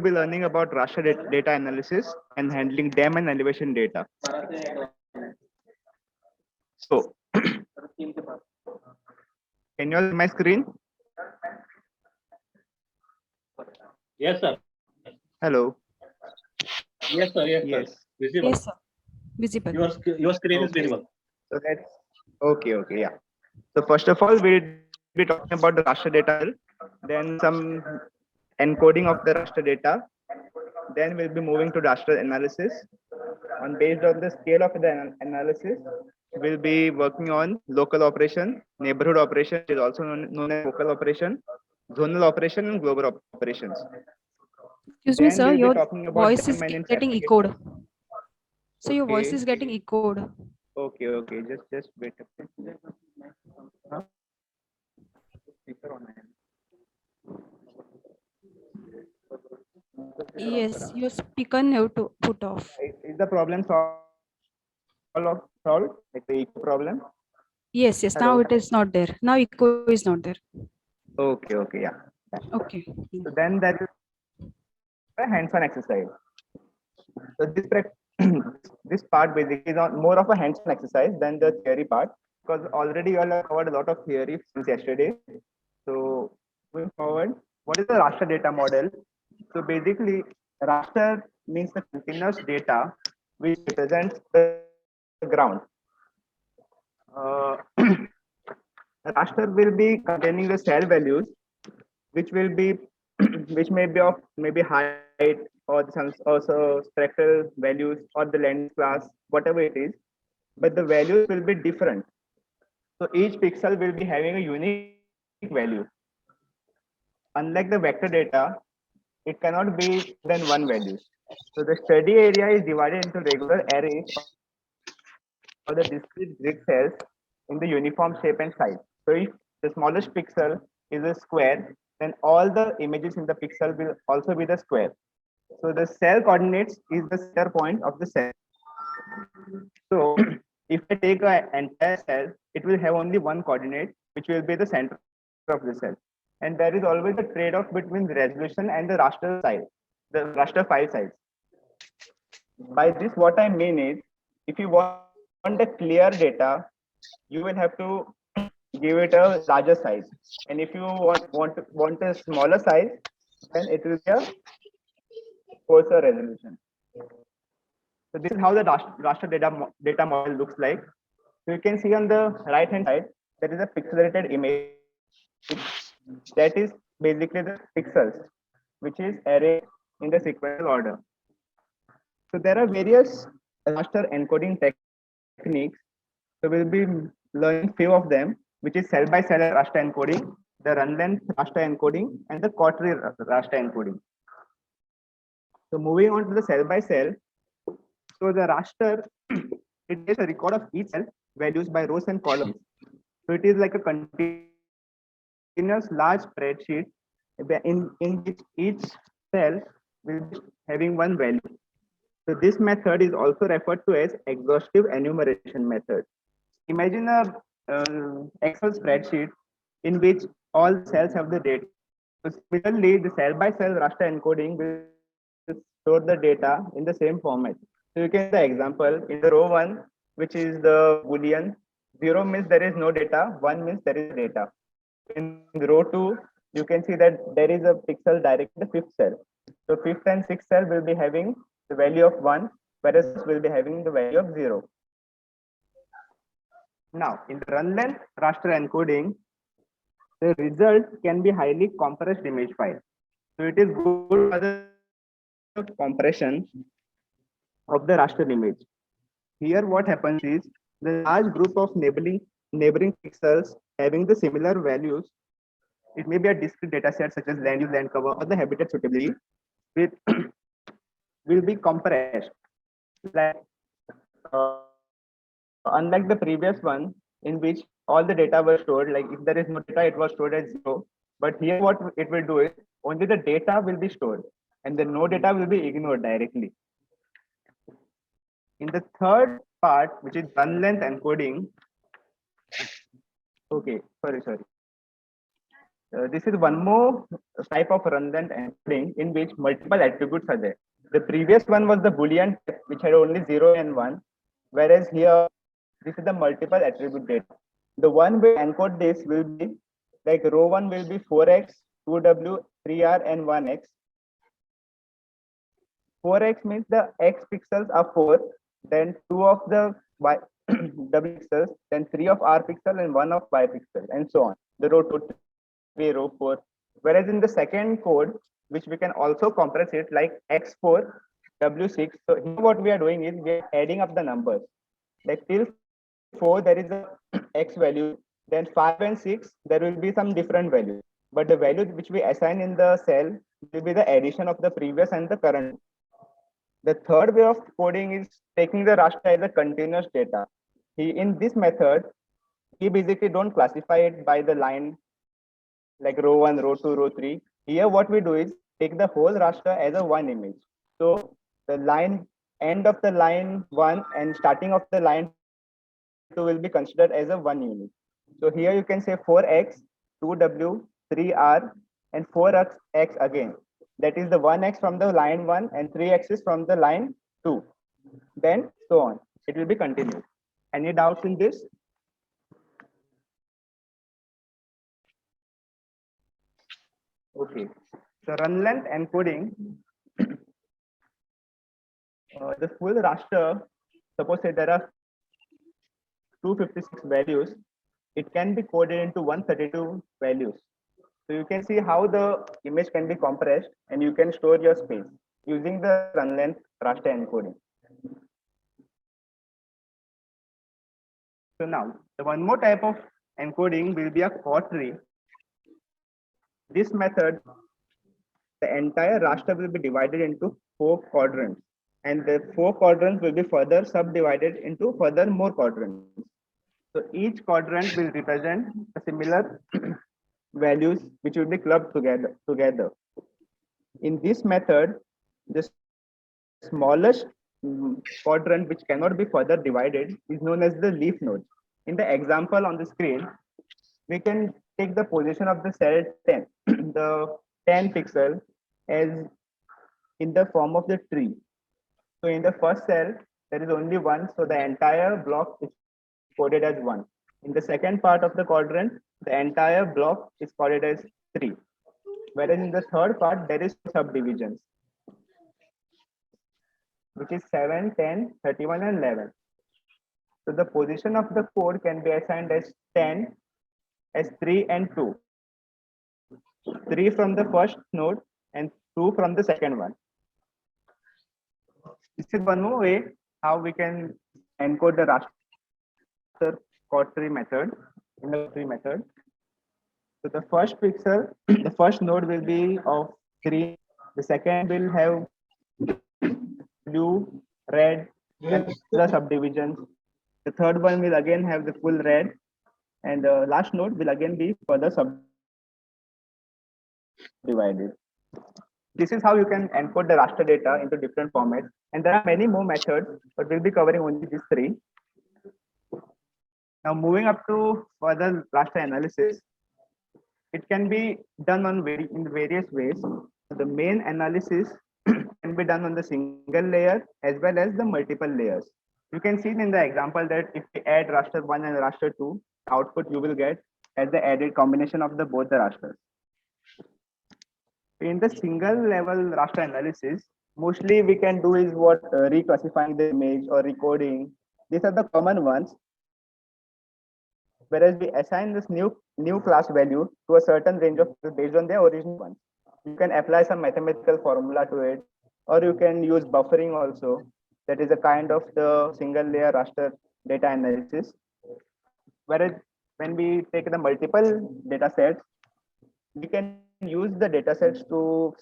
be learning about raster data analysis and handling dam and elevation data. So, can you all see my screen? Yes, sir. Hello. Yes, sir. Yes, sir. Yes. Visible. Yes, sir. Visible. Your screen is Okay. visible. So that's okay. Okay. Yeah. So first of all, we'll be talking about the raster data model, then some encoding of the raster data. Then we'll be moving to raster analysis. On based on the scale of the analysis, we'll be working on local operation, neighborhood operation, which is also known as local operation, zonal operation, and global operations. Excuse me, Then sir. we'll be Your talking about voice is dam and its getting application. echoed. So your voice Okay. is getting echoed. Okay. Okay. Just wait. Huh? Speaker on है. Yes, your speaker have to put off. Is the problem solved? Like the echo problem? Yes, yes. Now Hello. it is not there. Now echo is not there. Okay. Okay. Yeah. Okay. So then there is a hands-on exercise. So this this part basically is more of a hands-on exercise than the theory part, because already you all have covered a lot of theory since yesterday. So moving forward, what is the raster data model? So basically, raster means the continuous data which represents the ground. Raster will be containing the cell values, which will be which may be of maybe height or some also spectral values or the lens class, whatever it is, but the values will be different. So each pixel will be having a unique value. Unlike the vector data, it cannot be more than one value. So the study area is divided into regular arrays or the discrete grid cells in the uniform shape and size. So if the smallest pixel is a square, then all the images in the pixel will also be the square. So the cell coordinates is the center point of the cell. So if I take an entire cell, it will have only one coordinate, which will be the center of the cell. And there is always a trade-off between the resolution and the raster size, the raster file size. By this, what I mean is, if you want a clear data, you will have to give it a larger size. And if you want a smaller size, then it will be a coarser resolution. So this is how the raster data model looks like. So you can see on the right hand side, there is a pixelated image that is basically the pixels, which is arrayed in the sequential order. So there are various raster encoding techniques. So we'll be learning few of them, which is cell by cell raster encoding, the run length raster encoding, and the quarterly raster encoding. So moving on to the cell by cell. So the raster, it takes a record of each cell values by rows and columns. So it is like a continuous large spreadsheet in which each cell will be having one value. So this method is also referred to as exhaustive enumeration method. Imagine a Excel spreadsheet in which all the cells have the data. So similarly, the cell by cell raster encoding will store the data in the same format. So you can see the example in the row 1, which is the Boolean. 0 means there is no data, 1 means there is a data. In row 2, you can see that there is a pixel directly in the fifth cell. So fifth and sixth cell will be having the value of 1, whereas will be having the value of 0. Now, in the run length raster encoding, the result can be highly compressed image file. So it is good for the compression of the raster image. Here, what happens is the large group of neighboring pixels having the similar values. It may be a discrete data set such as land use, land cover, or the habitat suitability, with will be compressed. Like unlike the previous one, in which all the data was stored, like if there is no data, it was stored as 0. But here, what it will do is only the data will be stored, and the no data will be ignored directly. In the third part, which is run length encoding, okay, sorry. This is one more type of redundant encoding in which multiple attributes are there. The previous one was the Boolean type, which had only 0 and 1, whereas here this is the multiple attribute data. The one we encode this will be like row 1 will be 4x, 2w, 3r, and 1x. 4x means the x pixels are 4, then 2 of the y w pixels, then 3 of r pixel, and 1 of y pixel, and so on. The row 2, 3, row 4. Whereas in the second code, which we can also compress it like x4, w6. So here what we are doing is we are adding up the numbers. Like till 4, there is a x value, then 5 and 6, there will be some different value. But the value which we assign in the cell will be the addition of the previous and the current. The third way of coding is taking the raster as a continuous data. In this method, he basically don't classify it by the line like row 1, row 2, row 3. Here what we do is take the whole raster as a one image. So the line end of the line 1 and starting of the line 2 will be considered as a one unit. So here you can say 4x, 2w, 3r, and 4x again. That is the 1x from the line 1 and 3x is from the line 2. Then so on. It will be continued. Any doubts in this? Okay. So run length encoding. The full raster, suppose say there are 256 values, it can be coded into 132 values. So you can see how the image can be compressed and you can store your space using the run length raster encoding. So now the one more type of encoding will be a quadtree. This method, the entire raster will be divided into 4 quadrants, and the 4 quadrants will be further subdivided into further more quadrants. So each quadrant will represent a similar values which will be clubbed together. In this method, the smallest quadrant which cannot be further divided is known as the leaf node. In the example on the screen, we can take the position of the cell 10, the 10 pixel, as in the form of the tree. So in the first cell, there is only 1, so the entire block is coded as 1. In the second part of the quadrant, the entire block is coded as 3. Whereas in the third part, there is subdivisions, which is 7, 10, 31, and 11. So the position of the code can be assigned as 10, as 3 and 2. 3 from the first node and 2 from the second one. This is one more way how we can encode the raster quadtree method in the tree method. So the first pixel, the first node will be of 3. The second will have blue, red, and the subdivisions. The third one will again have the full red, and the last node will again be further subdivided. This is how you can encode the raster data into different formats. And there are many more methods, but we'll be covering only these 3. Now moving up to further raster analysis, it can be done on in various ways. The main analysis can be done on the single layer as well as the multiple layers. You can see in the example that if we add raster 1 and raster 2, output you will get as the added combination of the both the rasters. In the single level raster analysis, mostly we can do is what reclassifying the image or recoding. These are the common ones. Whereas we assign this new class value to a certain range of based on their original one. You can apply some mathematical formula to it, or you can use buffering also. That is a kind of the single layer raster data analysis. Whereas when we take the multiple data sets, we can use the data sets to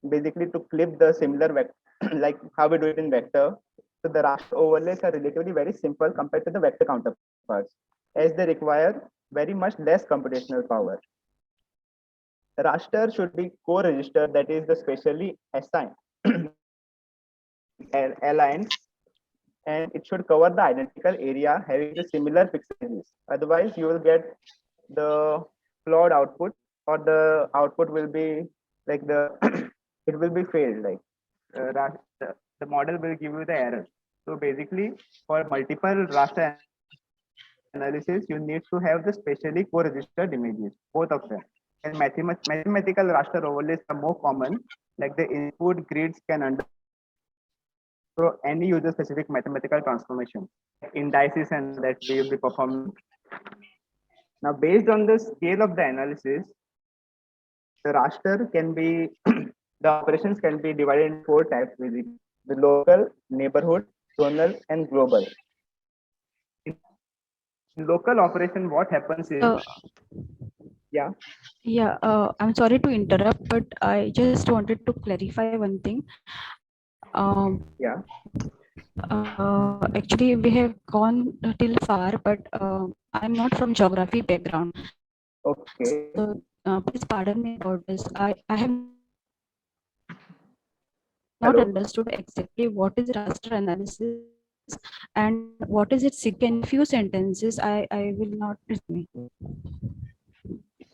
basically to clip the similar vector, like how we do it in vector. So the raster overlays are relatively very simple compared to the vector counterparts, as they require very much less computational power. The raster should be co-register, that is the specially assigned aligned, and it should cover the identical area having the similar pixels. Otherwise, you will get the flawed output or the output will be like the it will be failed, like the model will give you the error. So basically, for multiple raster analysis, you need to have the specially co-registered images, both of them. And mathematical raster overlays are more common, like the input grids can undergo any user-specific mathematical transformation, indices and that we will be performing. Now, based on the scale of the analysis, the raster can be, the operations can be divided in 4 types, basically: the local, neighborhood, zonal, and global. In local operation, what happens is, yeah. Yeah, I'm sorry to interrupt, but I just wanted to clarify one thing. Yeah. Actually, we have gone till far, but I'm not from geography background. Okay. So please pardon me about this. I have not Hello. understood exactly what is raster analysis and what is its significance. In few sentences, I will not me.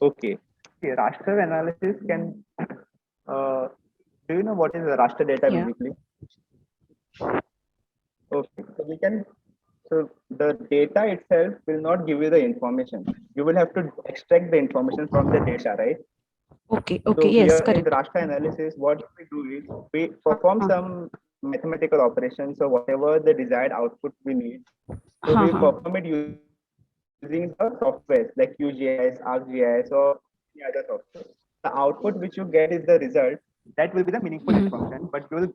Okay. Okay. Raster analysis can. Do you know what is a raster data Yeah. basically? Okay. So we can. So the data itself will not give you the information. You will have to extract the information from the data, right? Okay. So Okay. here Yes. in the Correct. raster analysis, what we do is we perform some mathematical operations or whatever the desired output we need. So we perform it using the software like QGIS, ArcGIS, or any other software. The output which you get is the result. That will be the meaningful information, but you will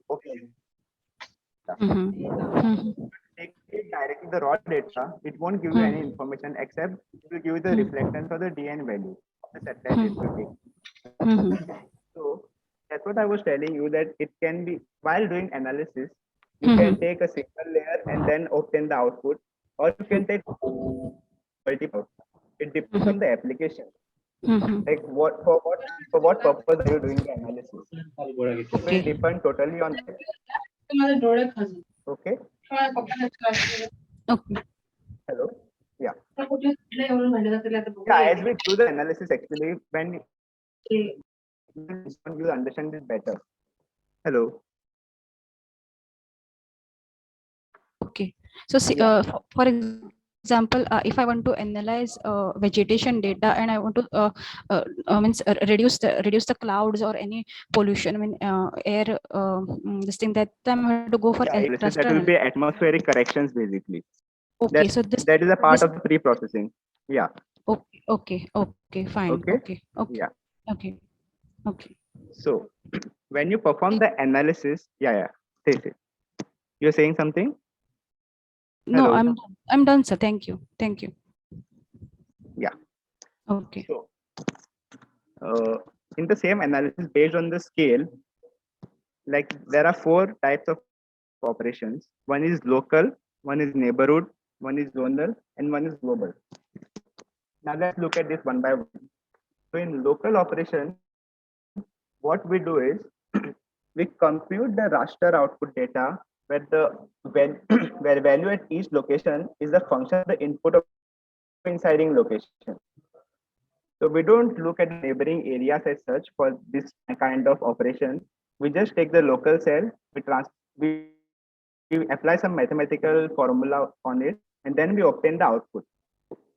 take it directly the raw data. It won't give you any information except it will give you the reflectance or the DN value of the satellite it will take. So that's what I was telling you, that it can be, while doing analysis, you can take a single layer and then obtain the output, or you can take multiple. It depends on the application. Like for what purpose are you doing the analysis? It will depend totally on that. Okay. Okay. Hello. Yeah. Yeah. As we do the analysis, actually, when you understand this better. Hello. Okay. So, for example, if I want to analyze vegetation data and I want to means reduce the clouds or any pollution, I mean air, this thing, that time I have to go for Analysis, that will be atmospheric corrections basically. Okay. So this that is a part of the pre-processing. Yeah. Okay. Fine. Okay. Yeah. Okay. So when you perform the analysis, say. You're saying something? No, Hello. I'm done, sir. Thank you. Yeah. Okay. So in the same analysis, based on the scale, like there are 4 types of operations. One is local, one is neighborhood, one is zonal, and one is global. Now let's look at this one by one. So in local operation, what we do is we compute the raster output data where where value at each location is the function of the input of coinciding location. So we don't look at neighboring areas as such for this kind of operation. We just take the local cell, we apply some mathematical formula on it, and then we obtain the output.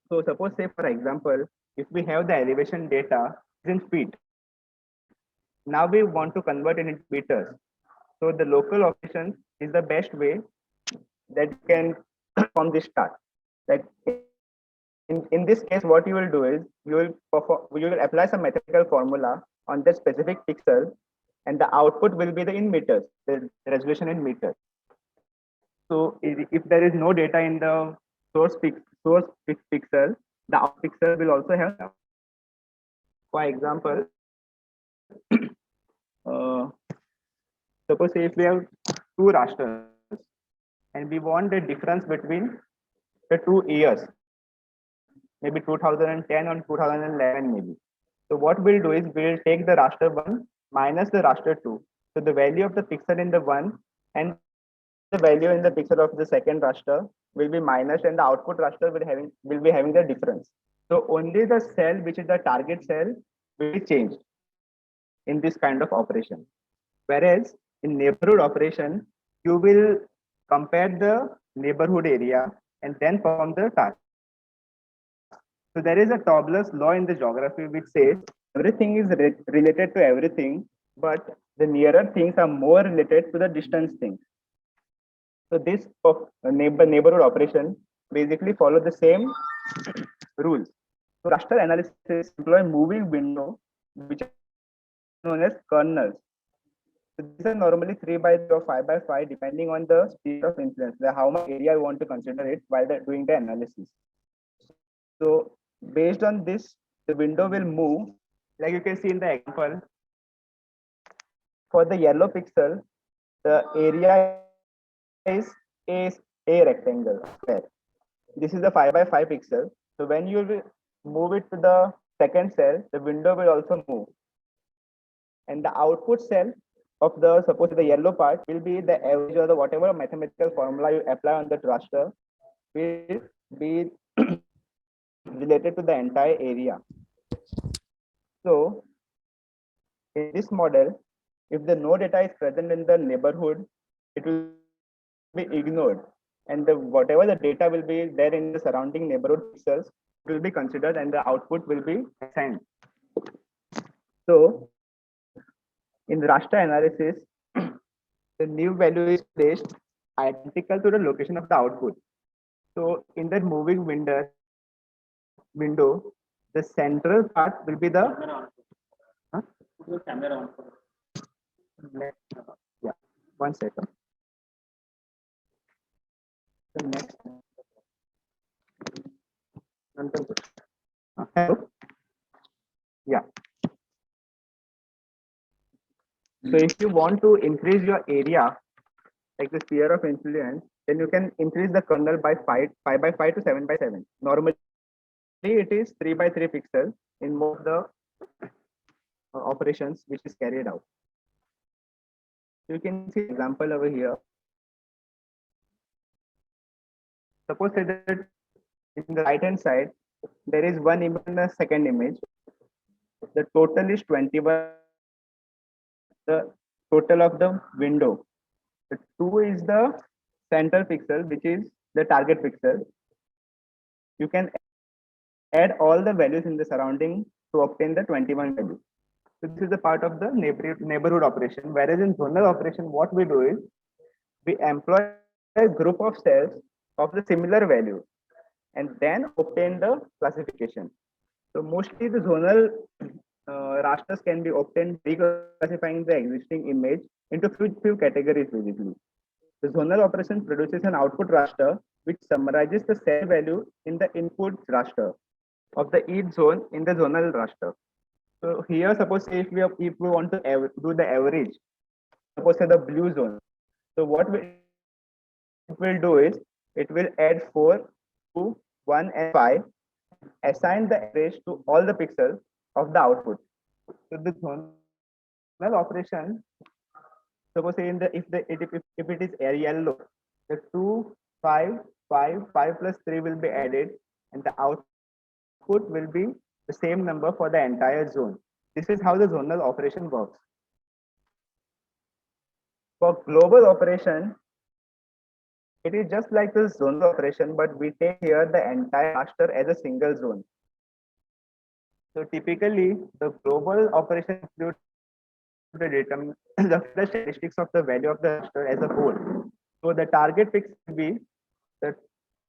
So suppose, say for example, if we have the elevation data in feet, now we want to convert it into meters. So the local operation is the best way that you can perform this task. Like in this case, what you will do is you will apply some mathematical formula on that specific pixel, and the output will be in meters, the resolution in meters. So if there is no data in the source pixel, the out pixel will also have. For example, suppose if we have 2 rasters and we want the difference between the 2 years, maybe 2010 and 2011 maybe. So what we'll do is we'll take the raster 1 minus the raster 2. So the value of the pixel in the 1 and the value in the pixel of the second raster will be minus, and the output raster will be having the difference. So only the cell which is the target cell will be changed in this kind of operation. Whereas in neighborhood operation, you will compare the neighborhood area and then perform the task. So there is a Tobler's law in the geography which says everything is related to everything, but the nearer things are more related to the distant things. So this neighborhood operation basically follow the same rules. So raster analysis employ moving window, which are known as kernels. So these are normally 3 by 3 or 5 by 5, depending on the speed of influence, how much area you want to consider it while doing the analysis. So based on this, the window will move, like you can see in the example. For the yellow pixel, the area is a rectangle square. This is the 5 by 5 pixel. So when you will move it to the second cell, the window will also move. And the output cell of the, suppose the yellow part will be the average or the whatever mathematical formula you apply on the raster will be related to the entire area. So in this model, if the no data is present in the neighborhood, it will be ignored. And whatever the data will be there in the surrounding neighborhood pixels will be considered and the output will be assigned. So in raster analysis, the new value is placed identical to the location of the output. So in that moving window, the central part will be the Camera on. yeah, 1 second. The next. Hello? Yeah. So if you want to increase your area, like the sphere of influence, then you can increase the kernel by 5 by 5 to 7 by 7. Normally it is 3 by 3 pixels in most of the operations which is carried out. You can see example over here. Suppose that in the right hand side, there is one image and a second image. The total is 21. The total of the window. The 2 is the center pixel, which is the target pixel. You can add all the values in the surrounding to obtain the 21 value. So this is the part of the neighborhood operation. Whereas in zonal operation, what we do is we employ a group of cells of the similar value and then obtain the classification. So mostly the zonal rasters can be obtained reclassifying the existing image into few categories basically. The zonal operation produces an output raster which summarizes the cell value in the input raster of the each zone in the zonal raster. So here, suppose if we want to do the average, suppose the blue zone. So what it will do is it will add 4, 2, 1, and 5, assign the average to all the pixels of the output. So the zonal operation, suppose in the if it is yellow, the 2, 5, 5, 5 plus 3 will be added, and the output will be the same number for the entire zone. This is how the zonal operation works. For global operation, it is just like the zonal operation, but we take here the entire raster as a single zone. So typically, the global operation includes to determine the statistics of the value of the raster as a whole. So the target pixel will be the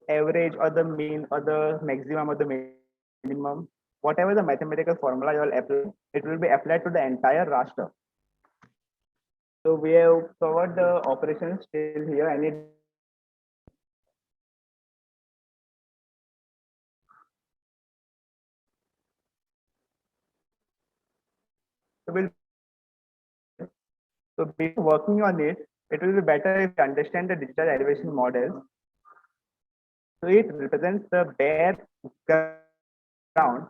average or the mean or the maximum or the minimum, whatever the mathematical formula you will apply, it will be applied to the entire raster. So we have covered the operations till here. I need so before working on it, it will be better if you understand the digital elevation models. So it represents the bare ground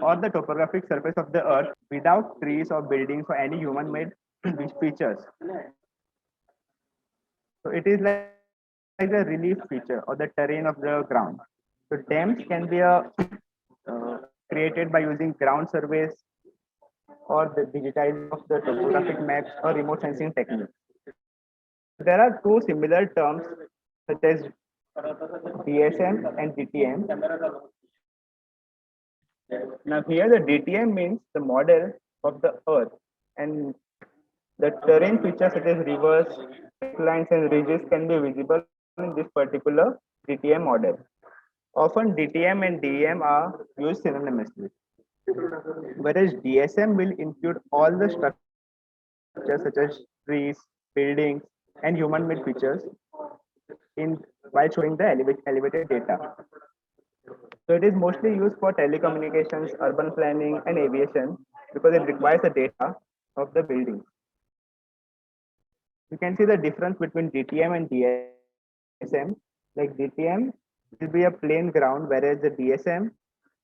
or the topographic surface of the earth without trees or buildings or any human-made features. So it is like the relief feature or the terrain of the ground. So dams can be created by using ground surveys or the digitizing of the topographic maps or remote sensing techniques. There are two similar terms such as DSM and DTM. Now here the DTM means the model of the earth, and the terrain features such as rivers, lines and ridges can be visible in this particular DTM model. Often DTM and DEM are used synonymously, whereas DSM will include all the structures such as trees, buildings, and human-made features in while showing the elevated data. So it is mostly used for telecommunications, urban planning, and aviation because it requires the data of the building. You can see the difference between DTM and DSM. Like DTM will be a plain ground, whereas the DSM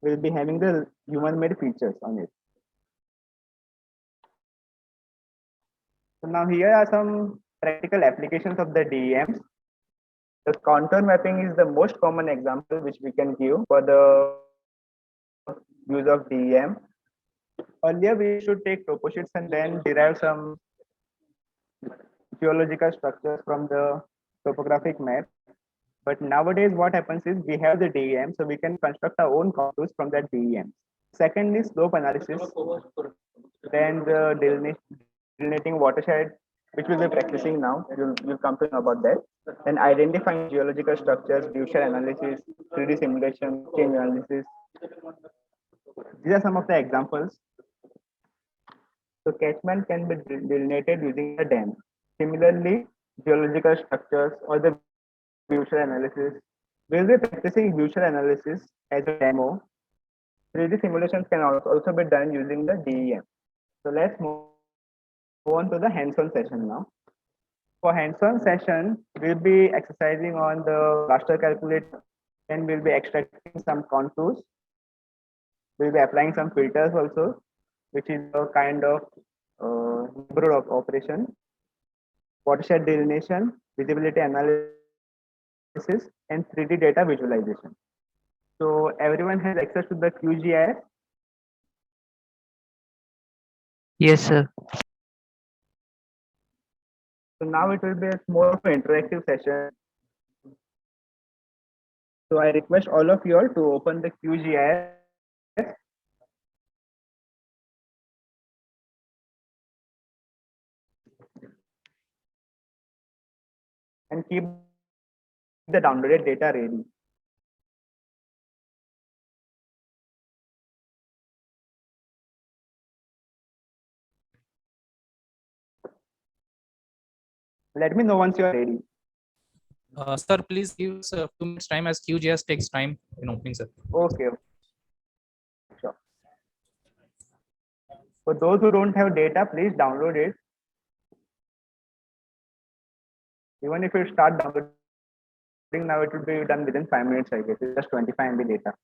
will be having the human-made features on it. So now here are some practical applications of the DEMs. The contour mapping is the most common example which we can give for the use of DEM. Earlier, we should take topo sheets and then derive some geological structures from the topographic map. But nowadays, what happens is we have the DEM, so we can construct our own contours from that DEM. Second is slope analysis, then the delineating watershed, which we'll be practicing now. You'll come to know about that. Then identifying geological structures, visual analysis, 3D simulation, change analysis. These are some of the examples. So catchment can be delineated using a dam. Similarly, geological structures or the visual analysis. We'll be practicing visual analysis as a demo. 3D simulations can also be done using the DEM. So let's move on to the hands-on session now. For hands-on session, we'll be exercising on the raster calculator, and we'll be extracting some contours. We'll be applying some filters also, which is a kind of neighborhood operation, watershed delineation, visibility analysis, and 3D data visualization. So everyone has access to the QGIS. Yes, sir. So now it will be a more of an interactive session. So I request all of you all to open the QGIS. And keep the downloaded data ready. Let me know once you are ready. Sir, please give us a few minutes time as QGIS takes time in opening, sir. Okay. Sure. For those who don't have data, please download it. Even if you start downloading now, it will be done within 5 minutes, I guess. It's just 25 MB data.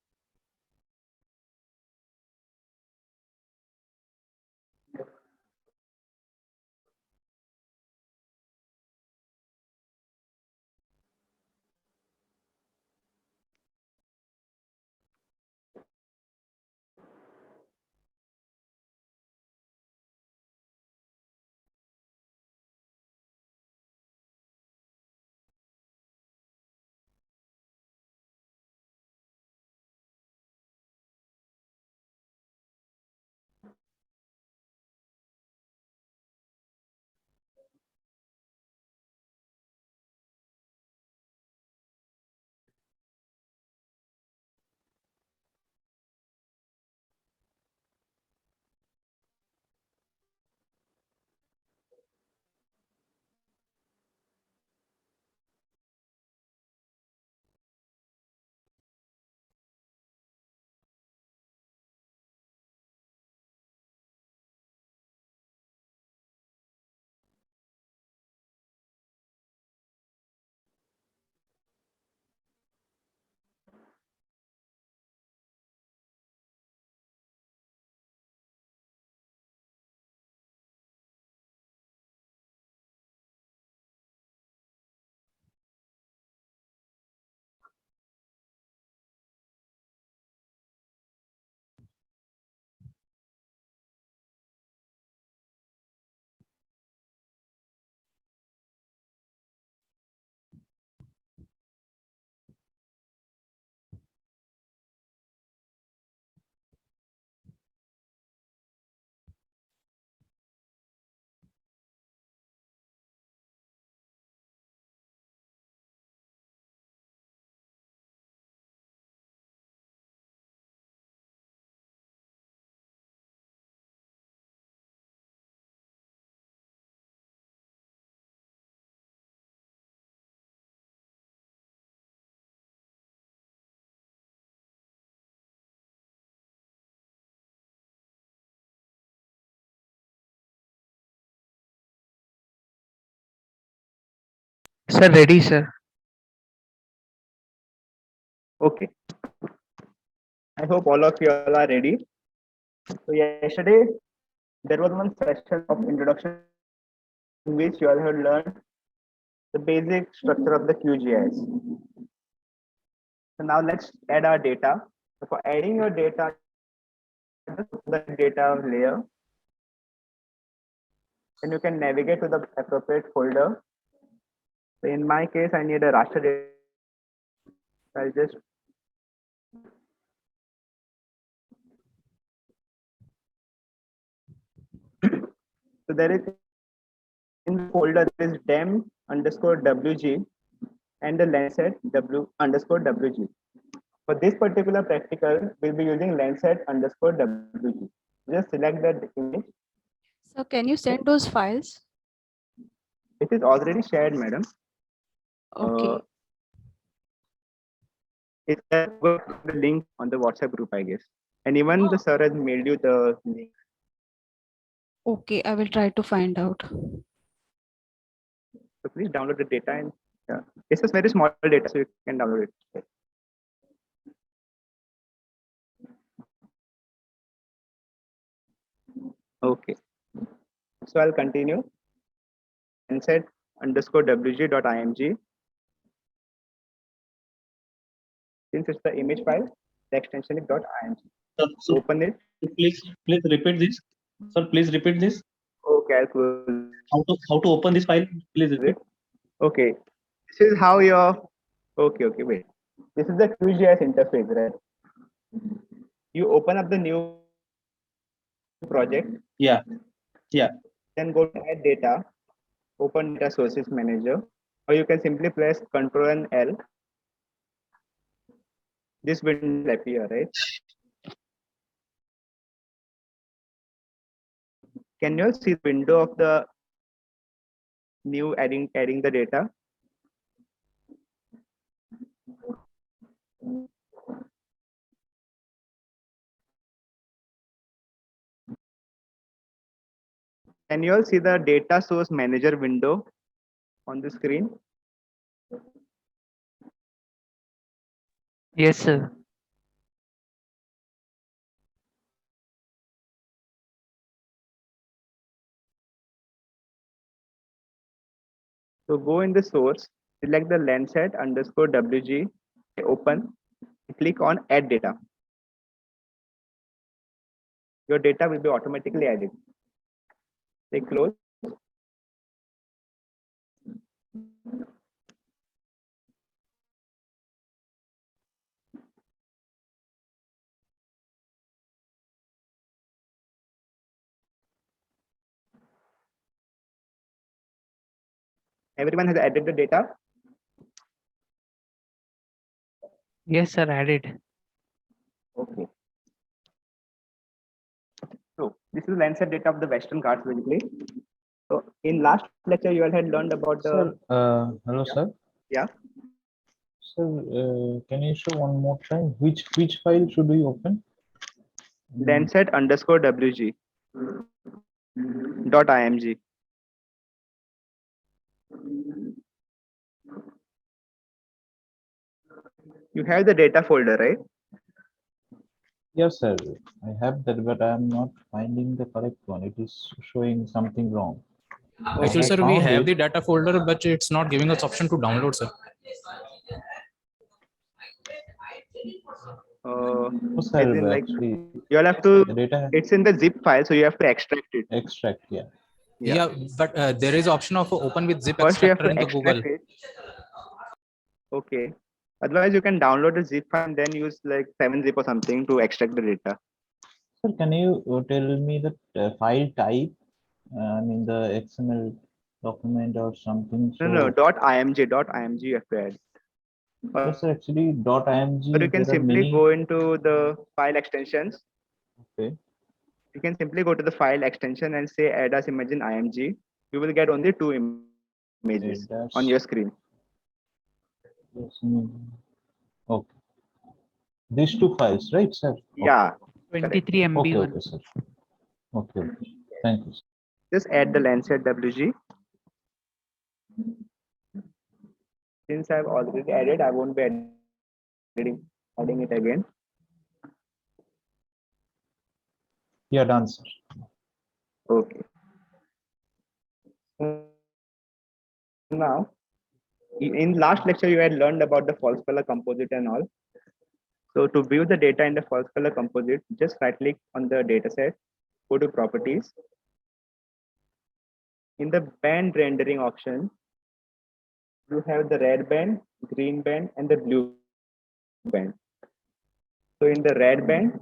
Sir, ready, sir. Okay. I hope all of you all are ready. So yesterday there was one session of introduction in which you all have learned the basic structure of the QGIS. So now let's add our data. So for adding your data, the data layer, then you can navigate to the appropriate folder. So in my case, I need a raster data. I'll just so there is in the folder there is dem underscore wg and the Landsat w underscore wg. For this particular practical, we'll be using Landsat underscore wg. Just select that image. So can you send those files? It is already shared, madam. Okay. It's the link on the WhatsApp group, I guess. And even the sir has mailed you the link. Okay, I will try to find out. So please download the data and it's a very small data, so you can download it. Okay. So I'll continue. Landsat underscore wg.img. Since it's the image file, the extension is .img. So Open it. please repeat this. Sir, please repeat this. Okay, I'll close How to open this file? Please repeat. it. Okay. This is how your okay, wait. This is the QGIS interface, right? You open up the new project, Yeah. then go to add data, open data sources manager, or you can simply press Ctrl and L. This window will appear, right? Can you all see the window of the new adding the data? Can you all see the data source manager window on the screen? Yes, sir. So go in the source, select the Landsat underscore wg, open, click on add data. Your data will be automatically added. Say close. Everyone has added the data. Yes, sir. Added. Okay. So this is Landsat data of the Western Ghats basically. So in last lecture, you all had learned about the Sir, hello, Yeah. sir. Yeah. Sir, can you show one more time which file should we open? Landsat underscore wg .img. You have the data folder, right? Yes, sir. I have that, but I am not finding the correct one. It is showing something wrong. Actually, I sir, we found have it. the data folder, but it's not giving us option to download, sir. No, As sir, in like actually, you all have to. the data It's in the zip file, so you have to extract it. extract. Yeah. Yeah, but there is option of open with zip First, you have extractor to in the Google. extract it. Okay. Otherwise, you can download the zip file and then use like 7-zip or something to extract the data. Sir, can you tell me the file type? I mean the XML document or something. No, So, .img you have to add. yes, sir, actually .img. Or you can There are simply many. go into the file extensions. Okay. You can simply go to the file extension and say add as image in img. You will get only 2 images That's on your screen. yes, okay. These two files, right, sir? Yeah. 23 MB Okay, one. okay, sir. Okay, okay. Thank you, sir. Just add the Landsat wg. since I've already added, I won't be adding it again. Yeah, done, sir. Okay. Now, in last lecture, you had learned about the false color composite and all. So to view the data in the false color composite, just right click on the data set, go to properties. In the band rendering option, you have the red band, green band, and the blue band. So in the red band,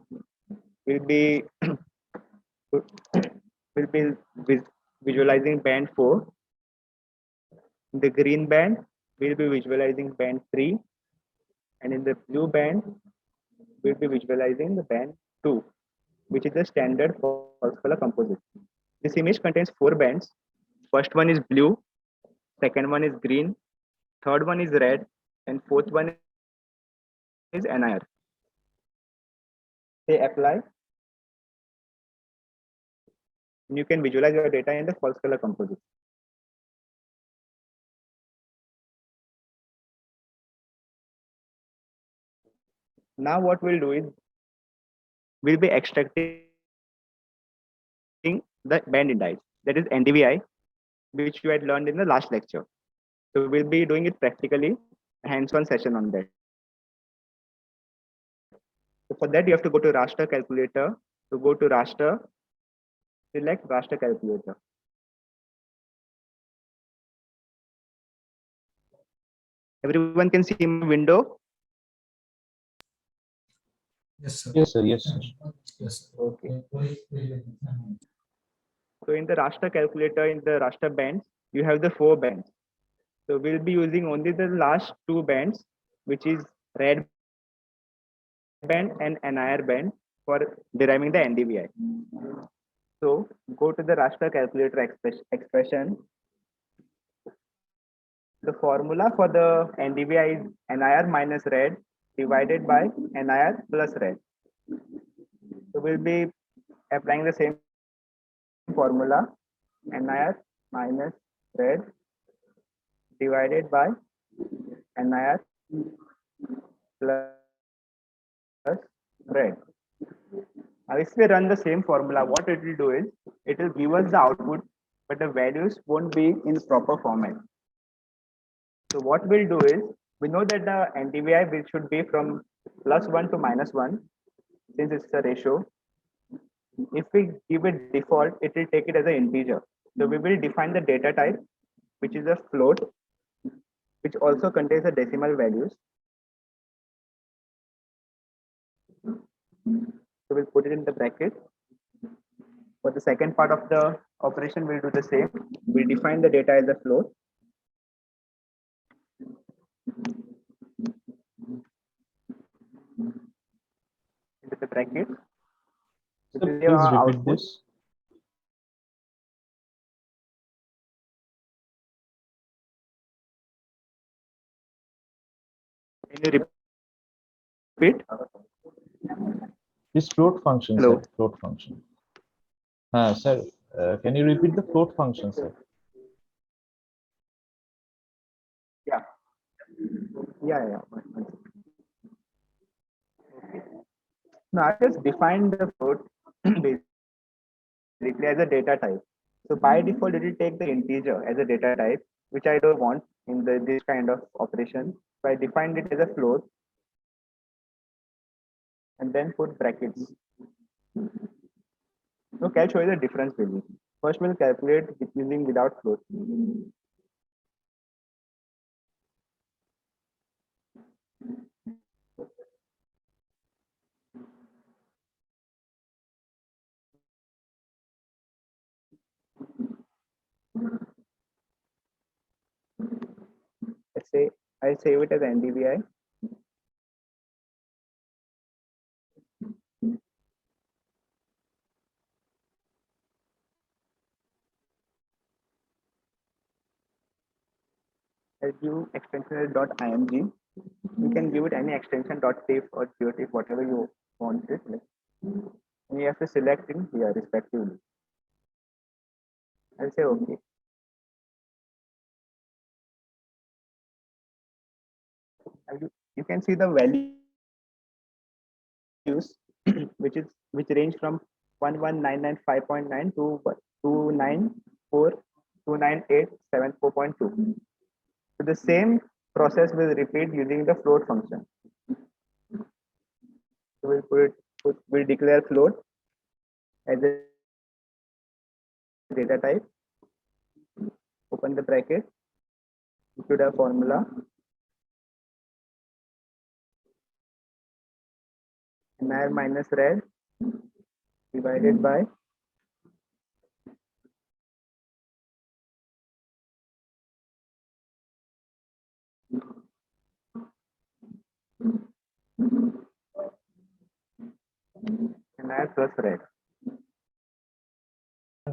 will be visualizing band 4. In the green band, we'll be visualizing band 3, and in the blue band, we'll be visualizing the band 2, which is the standard false color composite. This image contains 4 bands. First one is blue, second one is green, third one is red, and fourth one is NIR. They apply. You can visualize your data in the false color composite. Now what we'll do is we'll be extracting the band indice, that is NDVI, which you had learned in the last lecture. So we'll be doing it practically, a hands-on session on that. So for that, you have to go to raster calculator. To go to raster, select raster calculator. Everyone can see my window. Yes, sir. Yes, sir. Yes, sir. Yes. Okay. So in the raster calculator, in the raster bands, you have the 4 bands. So we'll be using only the last 2 bands, which is red band and NIR band for deriving the NDVI. So go to the raster calculator expression. The formula for the NDVI is NIR minus red divided by NIR plus red. So we'll be applying the same formula, NIR minus red divided by NIR plus red. Now if we run the same formula, what it will do is it will give us the output, but the values won't be in proper format. So what we'll do is, we know that the NDVI will should be from +1 to -1, since it's a ratio. If we give it default, it will take it as an integer. So we will define the data type, which is a float, which also contains the decimal values. So we'll put it in the bracket. For the second part of the operation, we'll do the same. We'll define the data as a float. Into the bracket. Sir, This is please our repeat output. this. Can you repeat? This float function, Hello. sir. Float function. Sir, can you repeat the float function, sir? Yeah. Yeah. Okay. Now I just defined the float basically as a data type. So by default, it will take the integer as a data type, which I don't want in this kind of operation. So I defined it as a float and then put brackets. Okay, I'll show you the difference really. First, we'll calculate it using without float. Let's say I save it as NDVI. I'll give extension as .img. You can give it any extension .tif or geotif, whatever you want it. And you have to select in here respectively. I'll say okay. You can see the values which range from 11995.9 to 29874.2. So the same process will repeat using the float function. So we'll declare float as a data type. Open the bracket. Include a formula. NIR minus red divided by NIR plus red.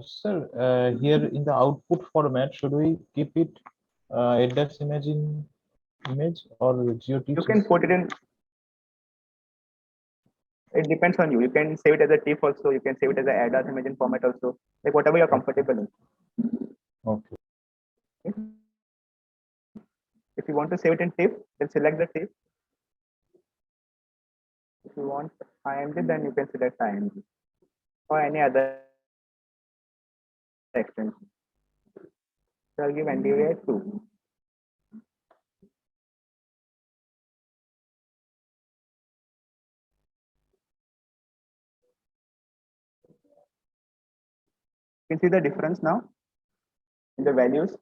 Sir, here in the output format, should we keep it ADAS image in image or GeoText? You can put it in. It depends on you. You can save it as a TIFF also. You can save it as a ADAS image in format also. Like whatever you're comfortable in. Okay. If you want to save it in TIFF, then select the TIFF. If you want IMG, then you can select IMG or any other extension. So I'll give NDVI 2. You can see the difference now in the values.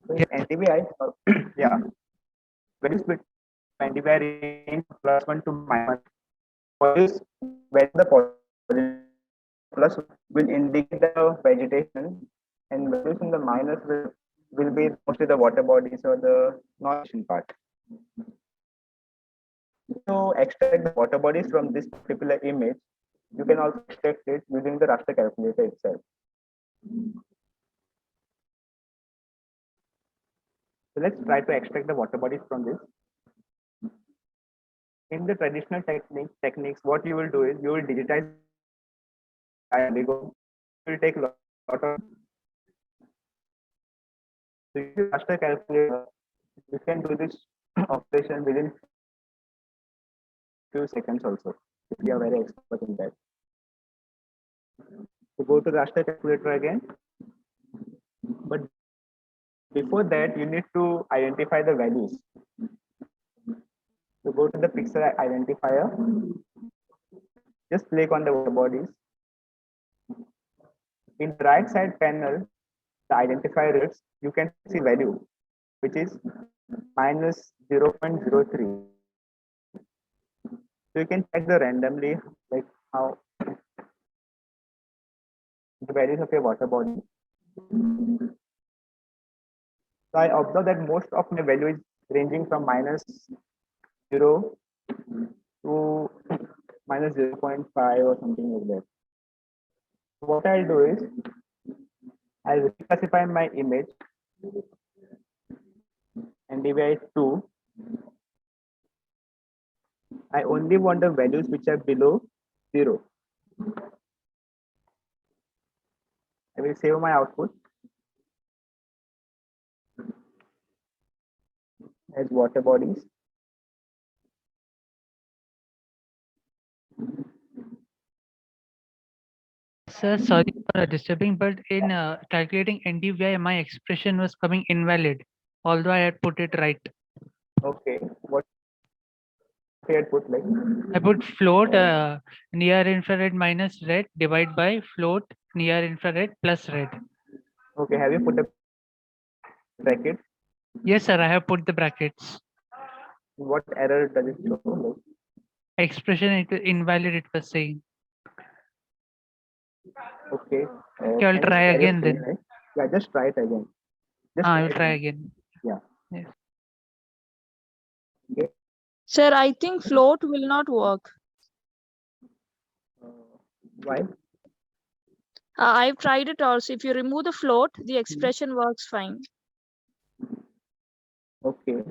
So in NDVI, yeah, values between NDVI range +1 to -1. Values where the plus will indicate the vegetation, and values in the minus will be mostly the water bodies or the non part. To extract the water bodies from this particular image, you can also extract it using the raster calculator itself. So let's try to extract the water bodies from this. In the traditional techniques, what you will do is you will digitize. It will take a lot of. So if you raster calculator, you can do this operation within few seconds also, if you are very expert in that. So go to raster calculator again, but before that you need to identify the values. So go to the pixel identifier, just click on the water bodies. In the right side panel, the identifier rates, you can see value, which is -0.03. So you can check the randomly, like how the values of your water body. So I observe that most of my value is ranging from -0 to -0.5 or something like that. So what I'll do is I'll reclassify my image and divide 2. I only want the values which are below 0. I will save my output as water bodies. Sir, sorry for disturbing, but in calculating NDVI, my expression was coming invalid, although I had put it right. Okay, what I had put like? I put float near infrared minus red divide by float near infrared plus red. Okay, have you put the bracket? Yes, sir, I have put the brackets. What error does it show? Like, Expression invalid, it was saying. okay. Okay, I'll can you try share your again screen, then. right? Yeah, just try it again. Just I try will it try again. again. Yeah. Yes. Okay. Sir, I think float will not work. Why? I've tried it also. If you remove the float, the expression works fine. Okay.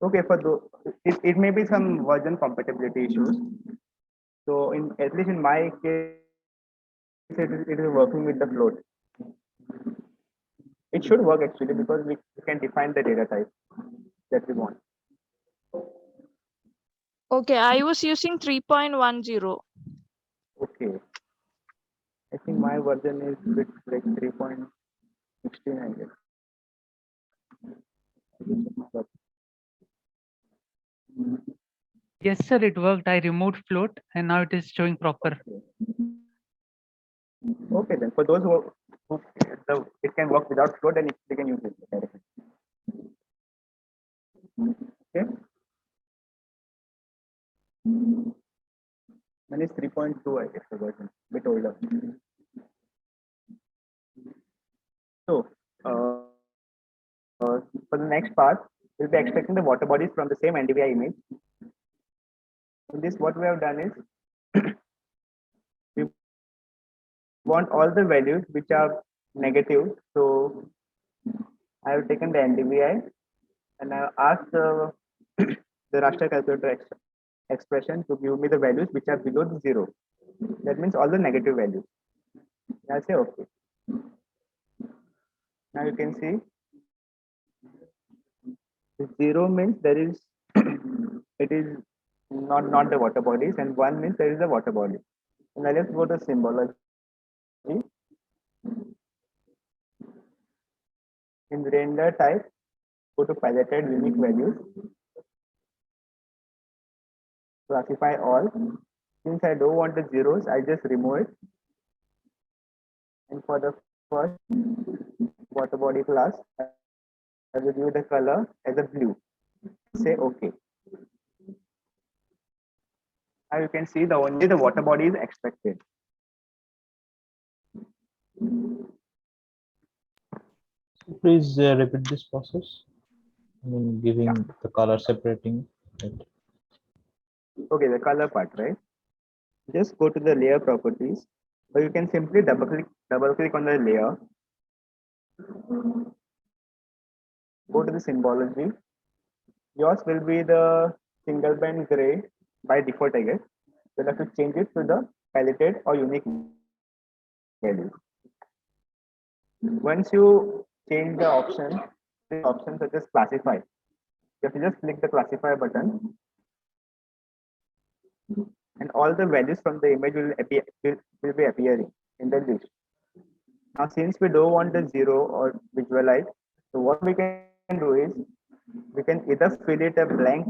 Okay, for it may be some version compatibility issues. So at least in my case, it is working with the float. It should work actually because we can define the data type that we want. Okay, I was using 3.10. Okay. I think my version is bit like 3.16, I guess. Yes, sir, it worked. I removed float and now it is showing proper. Okay, then for those who it can work without float, then they can use it directly. Okay. Mine is 3.2, I guess, the version, bit older. So, for the next part, we'll be extracting the water bodies from the same NDVI image. In this, what we have done is we want all the values which are negative. So, I have taken the NDVI and I have asked the raster calculator expression to give me the values which are below the 0. That means all the negative values. I'll say okay. Now you can see 0 means there is it is not the water bodies, and 1 means there is a water body. Now let's go to symbology. In render type, go to piloted unique values. Classify all. Since I don't want the zeros, I just remove it. And for the first water body class, I will give the color as a blue. Say okay. Now you can see only the water body is extracted. Please repeat this process. I mean, giving the color, separating it. Okay, the color part, right? Just go to the layer properties, or you can simply double click on the layer. Go to the symbology. Yours will be the single band gray by default, I guess. You'll have to change it to the paletted or unique value. Once you change the options such as classify, you have to just click the classify button, and all the values from the image will be appearing in the list. Now, since we don't want the 0 or visualize, so what we can do is we can either fill it a blank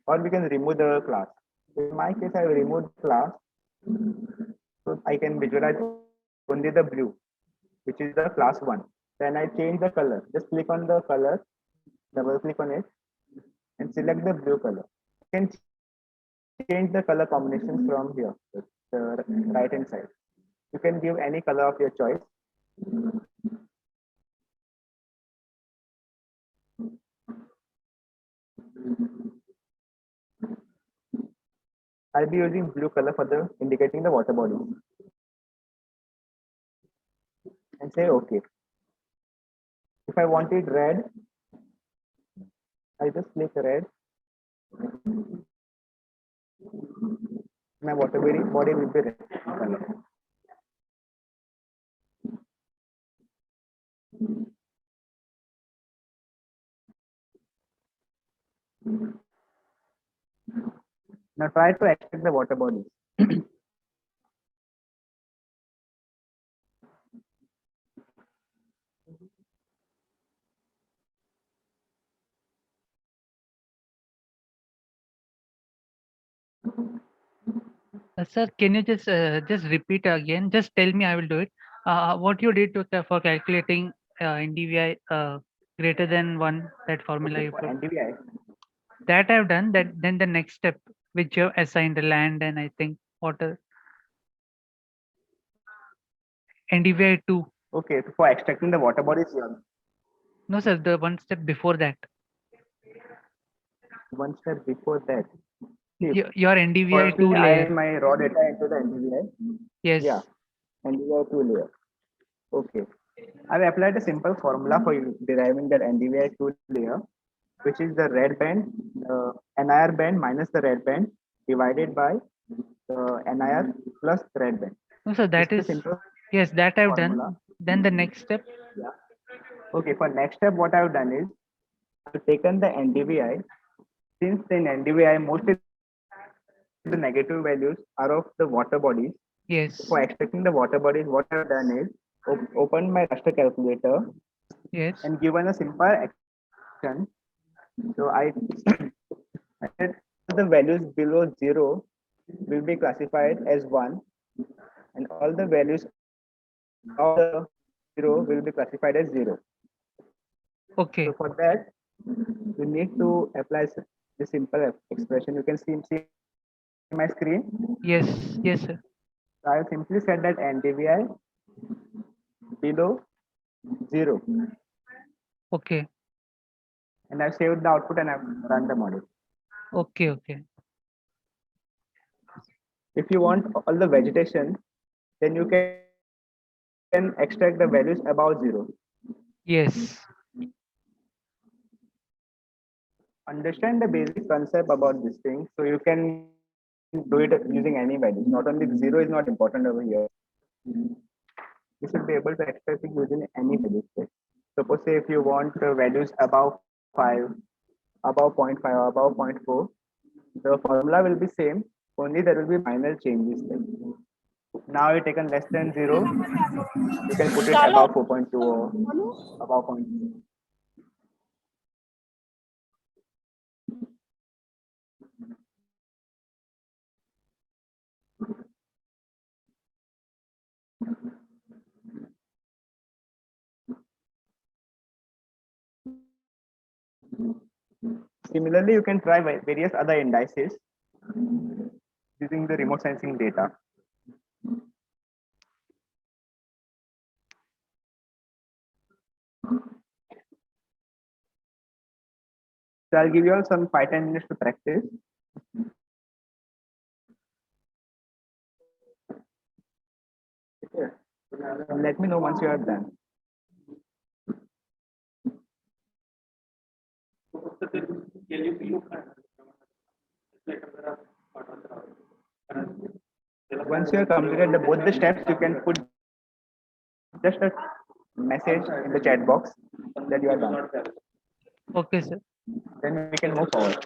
or we can remove the class. In my case, I will remove the class, so I can visualize only the blue, which is the class 1. Then I change the color. Just click on the color, double click on it, and select the blue color. You can change the color combinations from here, the right hand side. You can give any color of your choice. I'll be using blue color for the indicating the water body. And say okay. If I want it red, I just click red. My water body will be red color. Now try to extract the water bodies. Sir, can you just repeat again? Just tell me, I will do it. What you did for calculating NDVI greater than 1, that formula Okay, you for put. NDVI. That I've done. Then the next step, which you have assigned the land and I think water. NDVI 2. Okay, so for extracting the water bodies, No, sir, the one step before that. one step before that. Your NDVI 2 Firstly, I layer. add my raw data into the NDVI. Yes. Yeah, NDVI 2 layer. Okay. I've applied a simple formula for deriving that NDVI 2 layer, which is the red band, NIR band minus the red band divided by NIR plus thread band. No, sir, that It's is, a simple yes, that I've done. formula. Then the next step. Okay, for next step, what I've done is I've taken the NDVI. Since in NDVI, mostly the negative values are of the water bodies. Yes, For extracting the water bodies, what I've done is opened my raster calculator yes, and given a simple action. So I said the values below 0 will be classified as 1, and all the values of the 0 will be classified as 0. okay, So for that, you need to apply the simple expression. You can see my screen. yes, yes, sir. So I simply said that NDVI below 0, Okay, and I've saved the output and I've run the model. okay, okay, If you want all the vegetation, then you can extract the values above 0. yes, Understand the basic concept about this thing, so you can do it using any values. Not only 0 is not important over here. You should be able to extract it using any values. Suppose say if you want the values above 5, above 0.5, or above 0.4, the formula will be same, only there will be minor changes. Now you taken less than 0, you can put it above 4.2 or above 0.2. Similarly, you can try various other indices using the remote sensing data. So I'll give you all some 5-10 minutes to practice. Let me know once you are done. Once you have completed both the steps, you can put just a message in the chat box that you are done. okay, sir. Then we can move forward.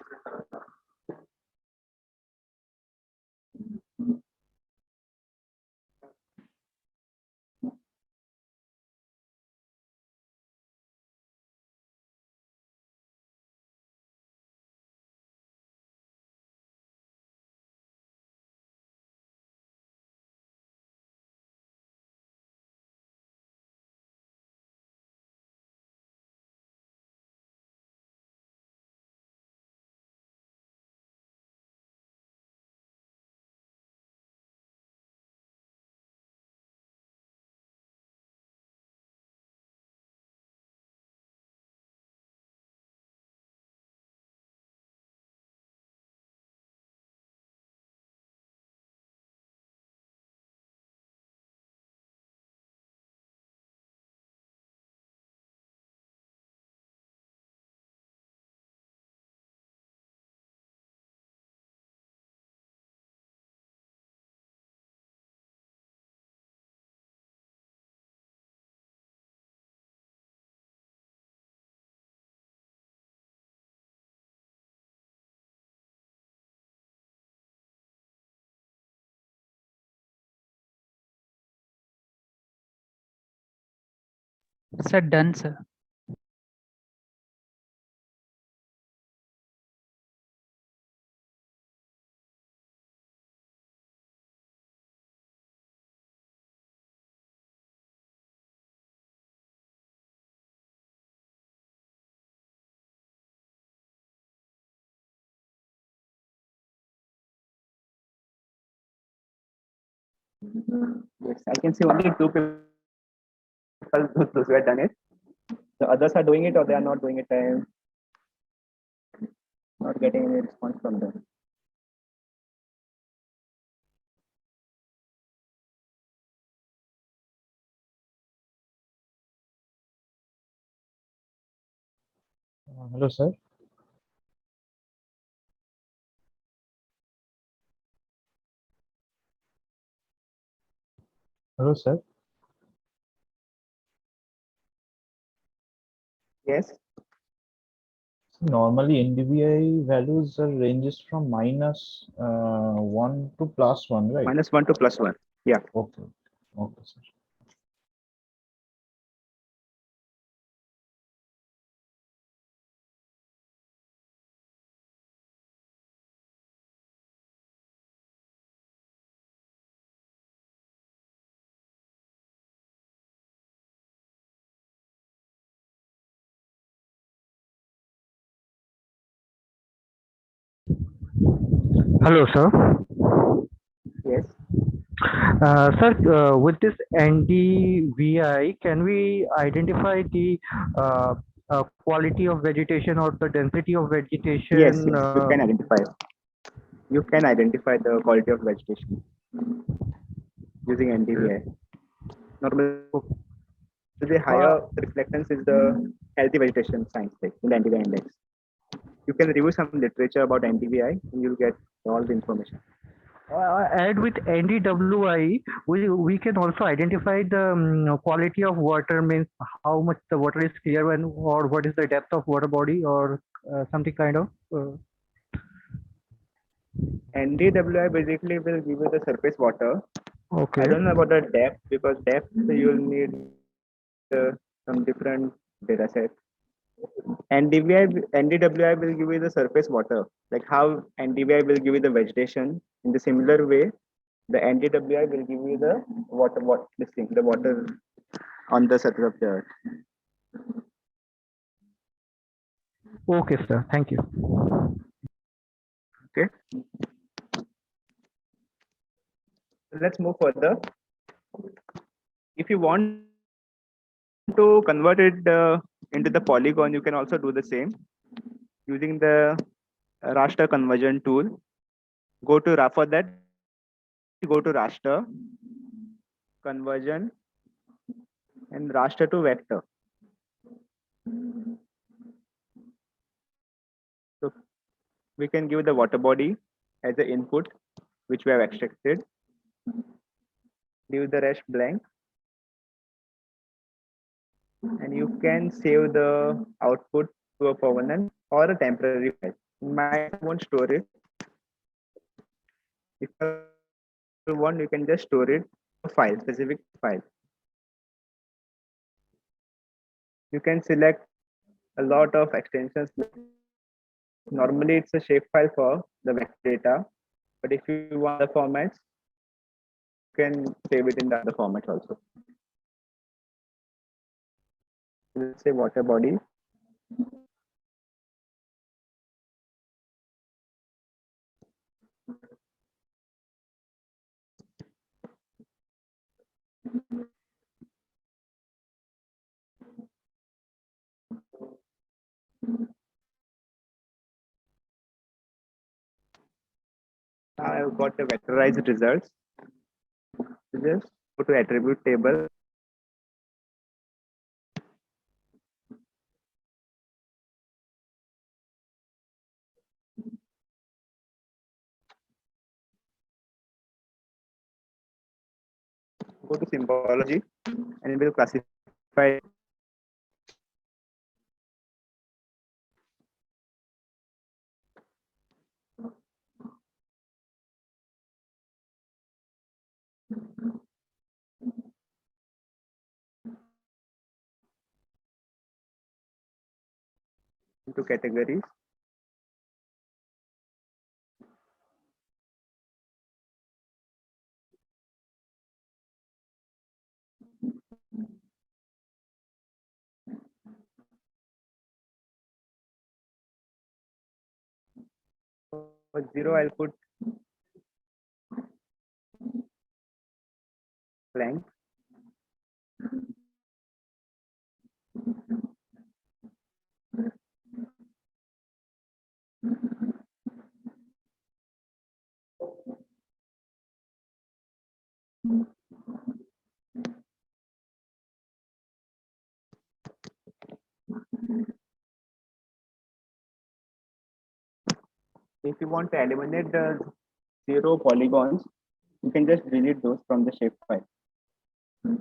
Sir, done, sir. Yes, I can see only 2 people those who have done it. The others are doing it or they are not doing it. I am not getting any response from them. Hello, sir. Hello, sir. Yes. Normally, NDVI values are ranges from minus 1 to plus 1, right? -1 to +1. Yeah. Okay. Okay, sir. Hello, sir. Yes. Sir, with this NDVI, can we identify the quality of vegetation or the density of vegetation? Yes. Yes. You can identify. You can identify the quality of vegetation using NDVI. Normally, the higher reflectance is the healthy vegetation science like in the NDVI index. You can review some literature about NDVI and you'll get all the information. And with NDWI, we can also identify the quality of water, means how much the water is clear and or what is the depth of water body or something kind of. NDWI basically will give you the surface water. Okay. I don't know about the depth because depth you'll need some different data set. NDWI will give you the surface water, like how NDVI will give you the vegetation. In the similar way, the NDWI will give you the the water on the surface of the earth. Okay, sir. Thank you. Okay. Let's move further. If you want to convert it into the polygon, you can also do the same using the raster conversion tool. Go to for that. Go to raster conversion and raster to vector. So we can give the water body as the input, which we have extracted. Leave the rest blank. And you can save the output to a permanent or a temporary file. In my won't store it. If you want, you can just store it a file, specific file. You can select a lot of extensions. Normally, it's a shapefile for the vector data, but if you want the formats, you can save it in the other formats also. Let's say water body. I've got the vectorized results. Just go to attribute table. Go to symbology and it will classify. Into categories. For 0, I'll put blank. If you want to eliminate the 0 polygons, you can just delete those from the shapefile. So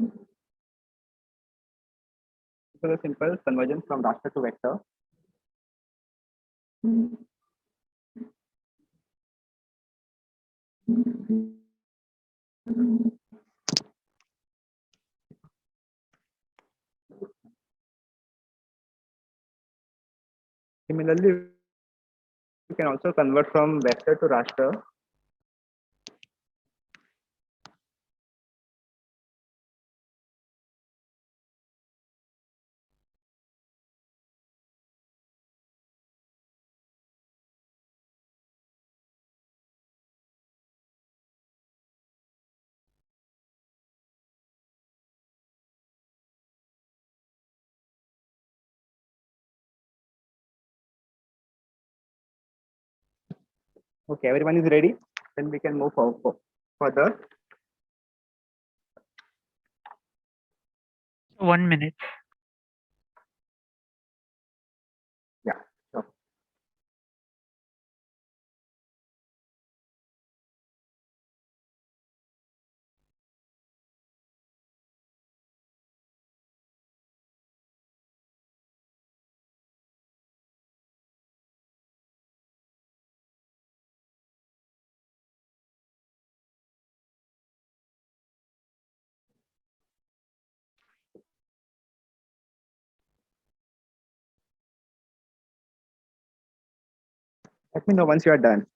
the simple conversion from raster to vector. Similarly, you can also convert from vector to raster. Okay, everyone is ready. Then we can move further. 1 minute. Yeah, sure. Let me know once you are done.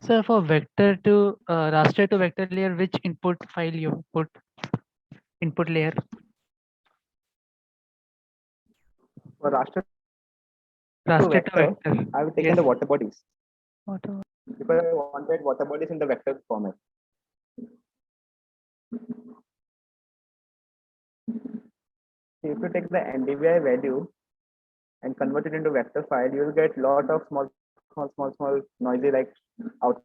Sir, for vector to raster to vector layer, which input file you put? Input layer. For raster to Raster to vector, vector. I have taken Yes. the water bodies Whatever. because I wanted water bodies in the vector format. If you take the NDVI value and convert it into vector file, you will get lot of small noisy like output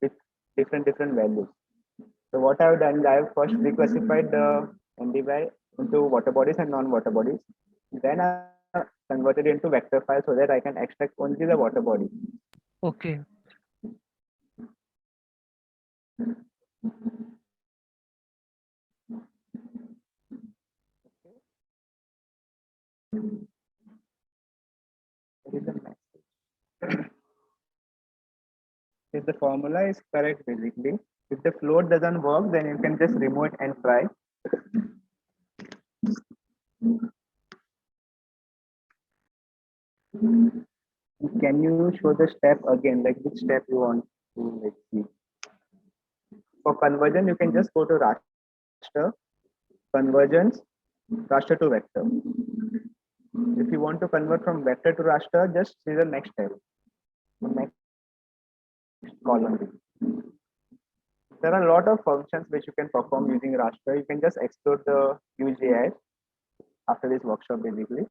with different values. So what I have done is I have first reclassified the NDVI into water bodies and non-water bodies. Then I converted it into vector file so that I can extract only the water body. Okay. That is the message. If the formula is correct, basically, if the float doesn't work, then you can just remove it and try. Can you show the step again, like which step you want to like, see? For conversion, you can just go to raster, conversions, raster to vector. If you want to convert from vector to raster, just see the next step, the next column. There are a lot of functions which you can perform using raster. You can just explore the UGI after this workshop, basically.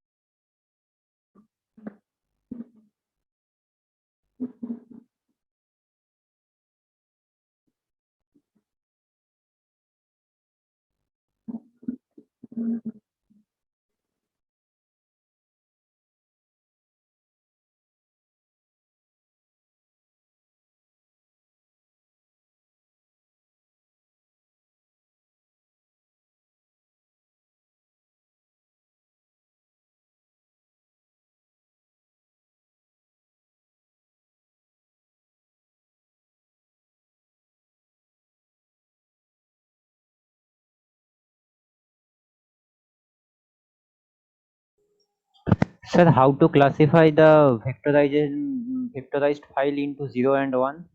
Sir, how to classify the vectorized file into 0 and 1?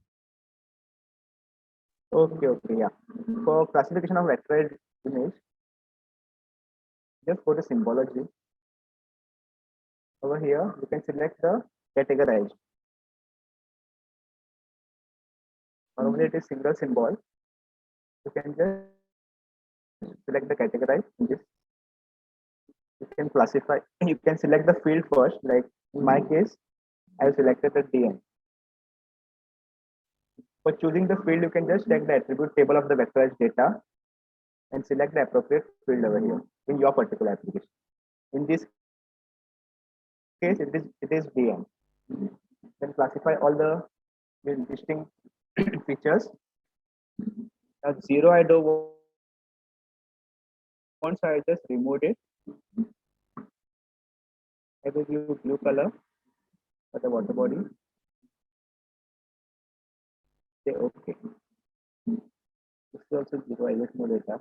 Okay, yeah. For classification of vectorized image, just go to symbology. Over here, you can select the categorized. Normally it is single symbol. You can just select the categorize. You can classify. You can select the field first. Like in my case, I have selected the DN. For choosing the field, you can just check the attribute table of the vectorized data and select the appropriate field over here in your particular application. In this case, it is DN. Then classify all the distinct features. Now 0 I don't want, so I just removed it. I will use blue color for the water body. Say okay. This is also 0. I just know data.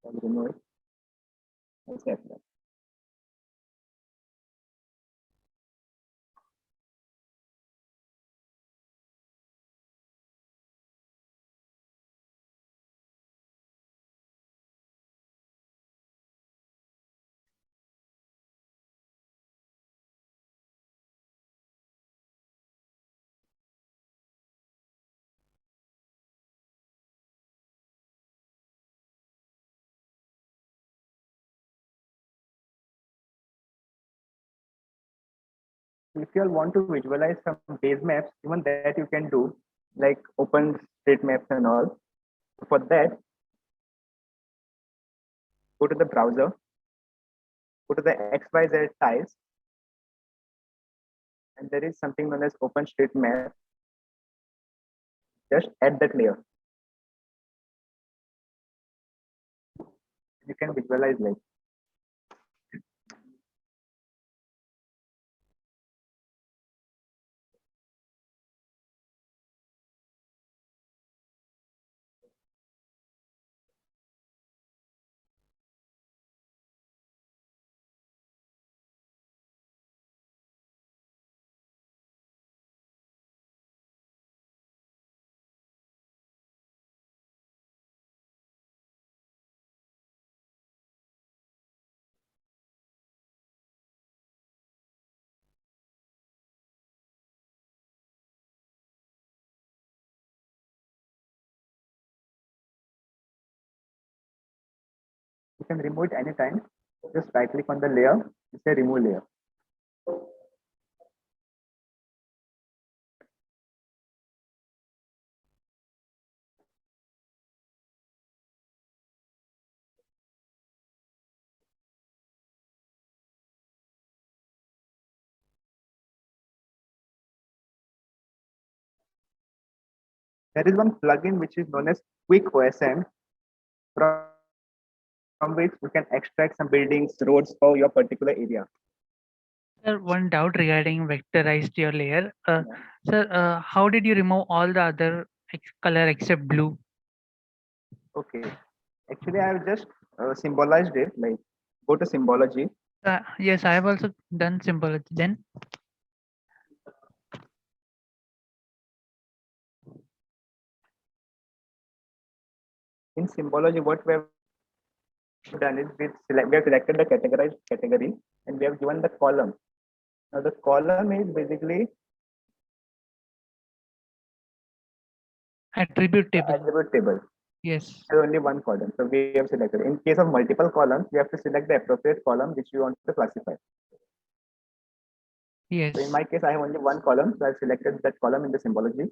I will remove it. And say apply. If you all want to visualize some base maps, even that you can do, like open state maps and all. For that, go to the browser, go to the XYZ tiles, and there is something known as OpenStreetMap. Just add that layer. You can visualize like. You can remove it anytime. Just right click on the layer and say remove layer. There is one plugin which is known as Quick OSM, from which you can extract some buildings, roads for your particular area. Sir, one doubt regarding vectorized your layer. Sir, how did you remove all the other color except blue? Okay. Actually, I have just symbolized it. Like, go to symbology. Yes, I have also done symbology. Then in symbology, what we have done is we have selected the categorized category and we have given the column. Now the column is basically attribute table. Attribute table. Yes. There's only one column, so we have selected. In case of multiple columns, we have to select the appropriate column which we want to classify. Yes. So in my case, I have only one column, so I've selected that column in the symbology.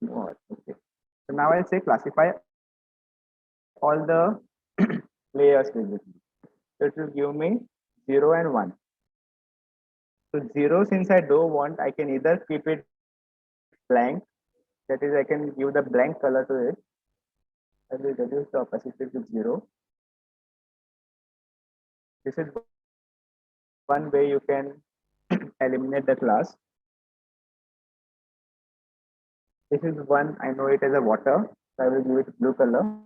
Okay. So now I'll say classify all the layers basically. So it will give me 0 and 1. So 0, since I don't want, I can either keep it blank, that is I can give the blank color to it. I will reduce the opacity to 0. This is one way you can eliminate the class. This is one, I know it as a water, so I will give it blue color.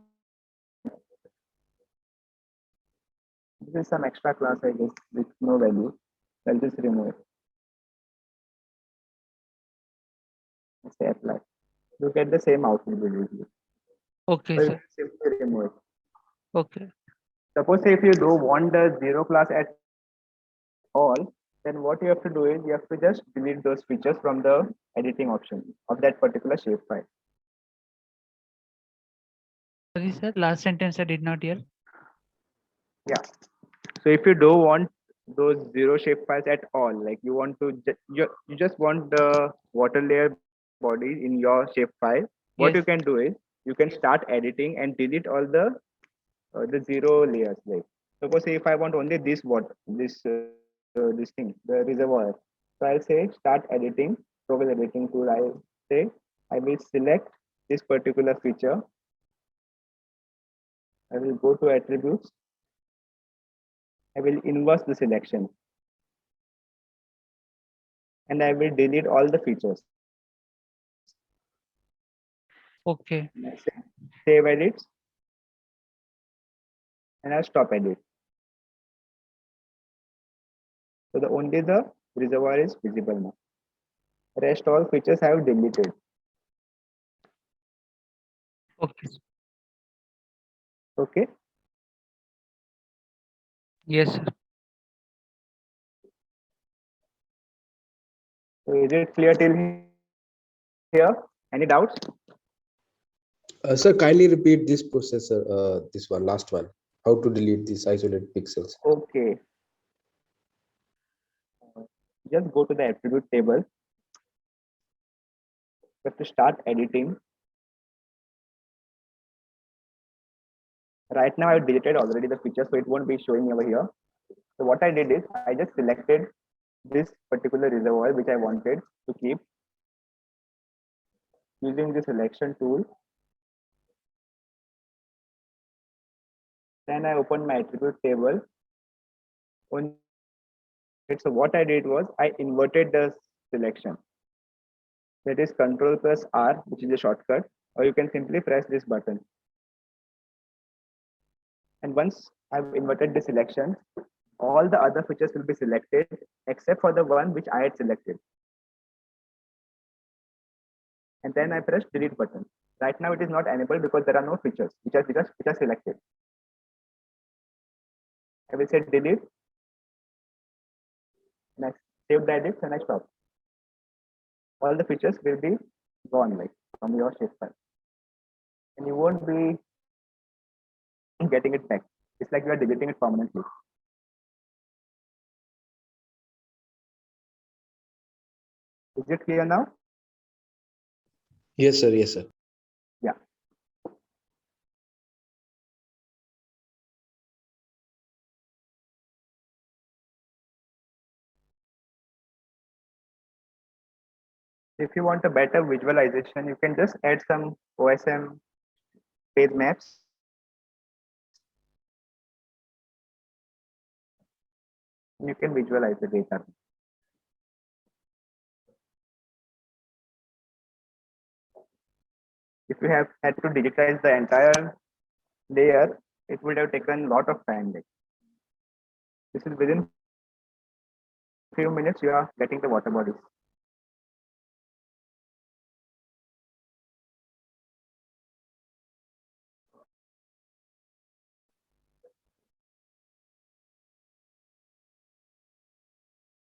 This is some extra class, I guess, with no value. I'll just remove it. Say apply. You get the same output basically. Okay, So sir. simply remove it. Okay. Suppose if you don't want the 0 class at all, then what you have to do is you have to just delete those features from the editing option of that particular shapefile. Sorry, sir. Last sentence I did not hear. Yeah. So if you don't want those zero shapefiles at all, like you want to you just want the water layer body in your shapefile, what you Yes. can do is you can start editing and delete all the zero layers. Like suppose say if I want only this this thing, the reservoir. So I'll say start editing. So with editing tool, I'll say I will select this particular feature. I will go to attributes. I will inverse the selection. And I will delete all the features. Okay. Save edits. And I'll stop edit. So only the reservoir is visible now. Rest all features I have deleted. Okay. Okay. Yes, sir. So is it clear till here? Any doubts? Sir, kindly repeat this processor, this one, last one. How to delete these isolated pixels? Okay. Just go to the attribute table. You have to start editing. Right now I've deleted already the feature, so it won't be showing over here. So what I did is I just selected this particular reservoir which I wanted to keep using the selection tool. Then I opened my attribute table. So what I did was I inverted the selection. That is Control plus R, which is a shortcut, or you can simply press this button. And once I've inverted the selection, all the other features will be selected except for the one which I had selected. And then I press delete button. Right now it is not enabled because there are no features which are selected. I will say delete. And I save the edits and I stop. All the features will be gone like from your shapefile. And you won't be getting it back. It's like you are deleting it permanently. Is it clear now? Yes, sir. Yes, sir. Yeah. If you want a better visualization, you can just add some OSM page maps. You can visualize the data. If you have had to digitize the entire layer, it would have taken a lot of time. Like this is within few minutes, you are getting the water bodies.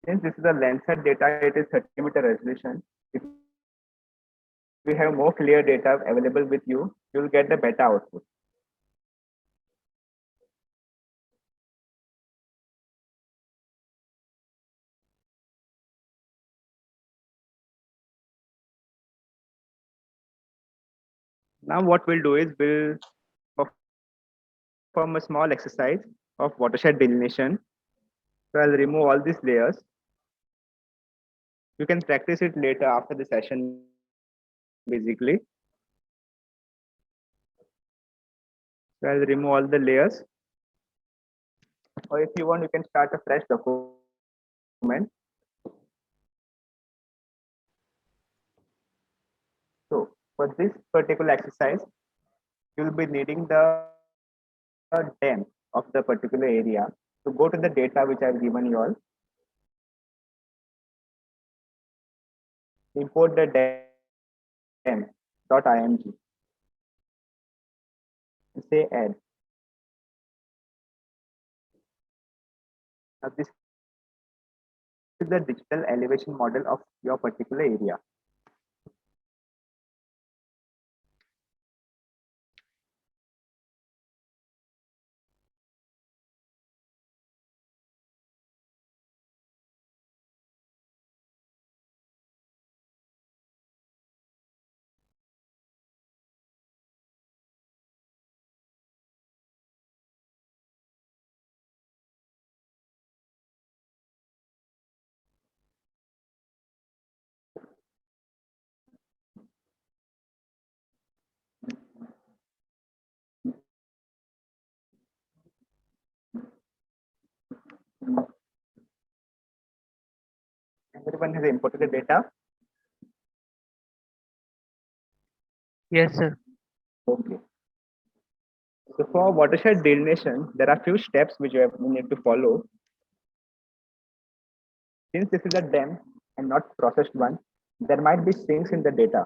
Since this is a Landsat data, it is 30-meter resolution. If we have more clear data available with you, you will get the better output. Now what we'll do is we'll perform a small exercise of watershed delineation. So I'll remove all these layers. You can practice it later after the session, basically. So I'll remove all the layers. Or if you want, you can start a fresh document. So for this particular exercise, you'll be needing the depth of the particular area. So go to the data which I've given you all. Import the depth.img. Say add. Now this is the digital elevation model of your particular area. Everyone has imported the data. Yes, sir. Okay. So for watershed delineation, there are few steps which we need to follow. Since this is a dam and not processed one, there might be sinks in the data,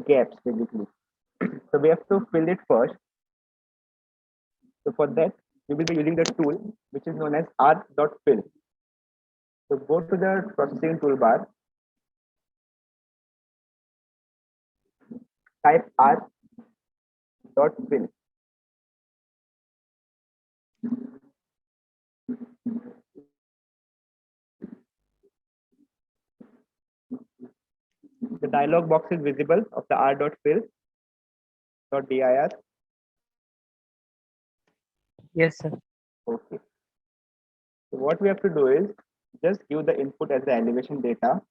gaps basically. So we have to fill it first. So for that, we will be using the tool which is known as r.fill. So go to the processing toolbar, type r.fill. The dialog box is visible of the r.fill.dir. Yes, sir. Okay. So what we have to do is just give the input as the elevation data.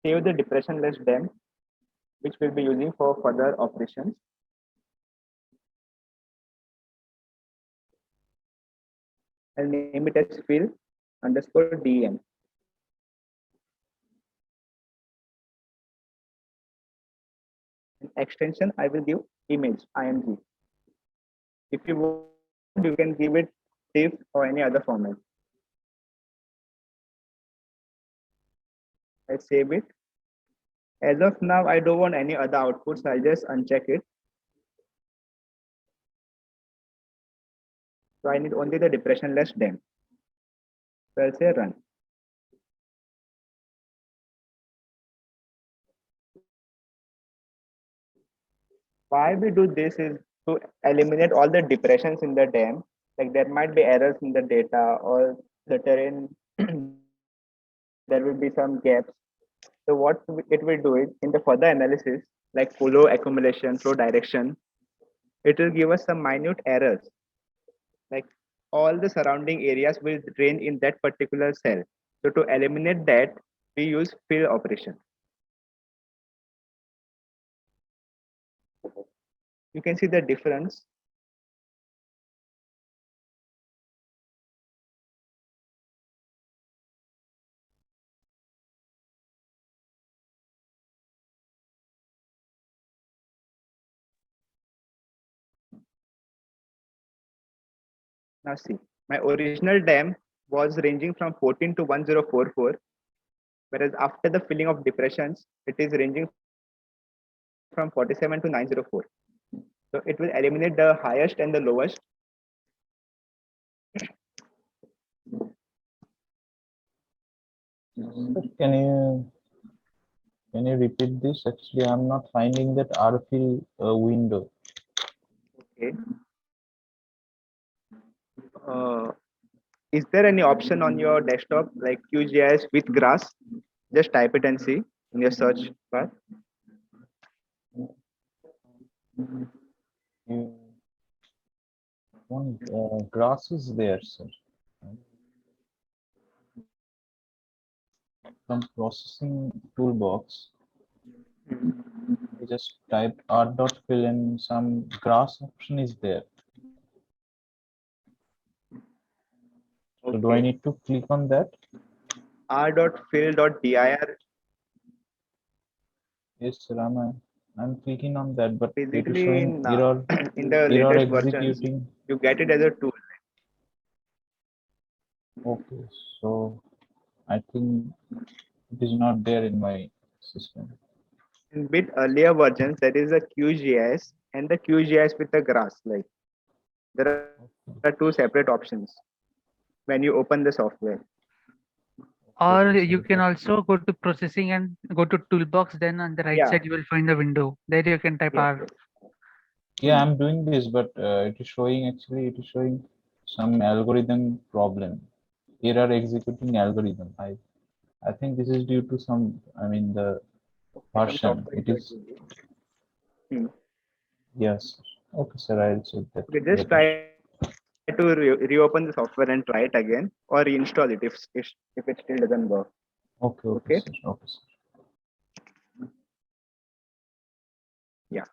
Save the depression-less dam, which we'll be using for further operations. I'll name it as fill_dem. Extension, I will give image, img. If you want, you can give it TIFF or any other format. I save it. As of now, I don't want any other outputs. I'll just uncheck it. So I need only the depression-less dam. So I'll say run. Why we do this is to eliminate all the depressions in the dam. Like there might be errors in the data or the terrain. There will be some gaps. So what it will do is in the further analysis, like flow accumulation, flow direction, it will give us some minute errors. Like all the surrounding areas will drain in that particular cell. So to eliminate that, we use fill operation. You can see the difference. Now see, my original dam was ranging from 14 to 1044, whereas after the filling of depressions, it is ranging from 47 to 904. So it will eliminate the highest and the lowest. Sir, can you repeat this? Actually, I'm not finding that rfill window. Okay. Is there any option on your desktop like QGIS with grass? Just type it and see in your search bar. Grass is there, sir. From processing toolbox, I just typed r.fill and some grass option is there. So do I need to click on that? r.fill.dir. Yes, sir. I'm clicking on that, but it is Basically, showing in, error. in the Error latest versions, executing. you get it as a tool. Okay, so I think it is not there in my system. In bit earlier versions, there is a QGIS and the QGIS with the grass. Like There are two separate options when you open the software. Or Okay, you sir. can also go to processing and go to toolbox. Then on the right Yeah. side, you will find the window. There you can type Yes, R. yes. Yeah, I'm doing this, but it is showing some algorithm problem. Error executing algorithm. I think this is due to some, I mean, the Some version. software It issue is, will be. yes. Okay, sir, I'll check that Okay, just later. try to reopen the software and try it again, or reinstall it if it still doesn't work. Okay, Okay. sir. Okay, sir. Yeah.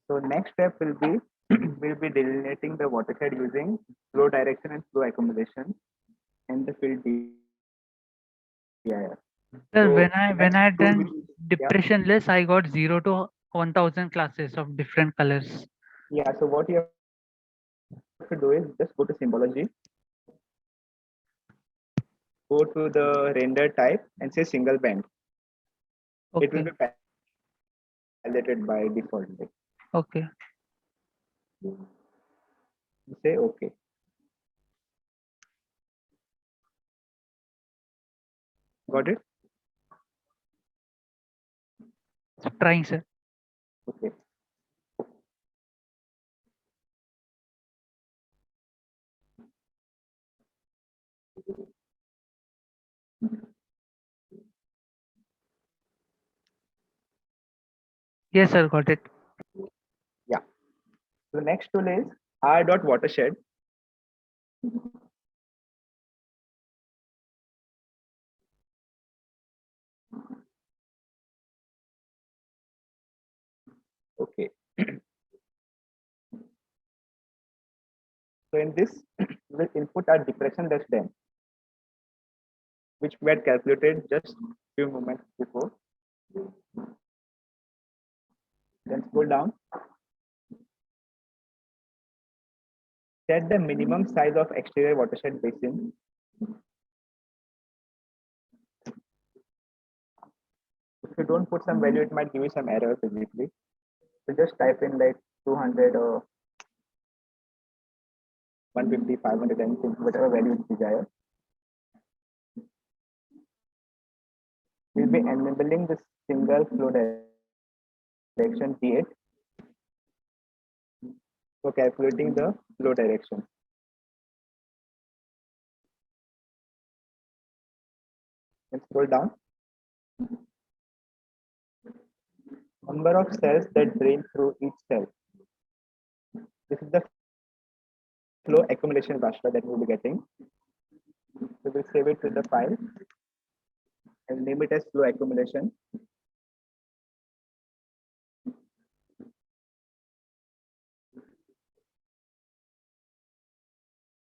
So next step will be we'll be delineating the watershed using flow direction and flow accumulation and the field DIR. Sir, So when I next had tool done which is- depression list, I got 0 to 1000 classes of different colors. yeah. So what you have to do is just go to symbology, go to the render type and say single band. It will Okay. be validated by default. Okay. You say okay. Got it? Trying, sir. Okay. Yes, sir. Got it. Yeah. So next tool is r.watershed. Okay. So in this, we'll input our depression dash dam, which we had calculated just few moments before. Then scroll down. Set the minimum size of exterior watershed basin. If you don't put some value, it might give you some error physically. So just type in like 200 or 150, 500, anything, whatever value you desire. We'll be enabling the single flow direction T8 for calculating the flow direction. And scroll down. Number of cells that drain through each cell. This is the flow accumulation raster that we'll be getting. So we'll save it to the file and name it as flow accumulation.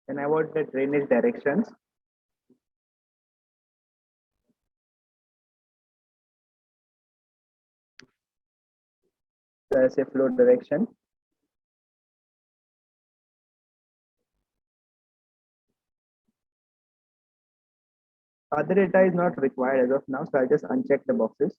And I want the drainage directions. So I'll say flow direction. Other data is not required as of now, so I'll just uncheck the boxes.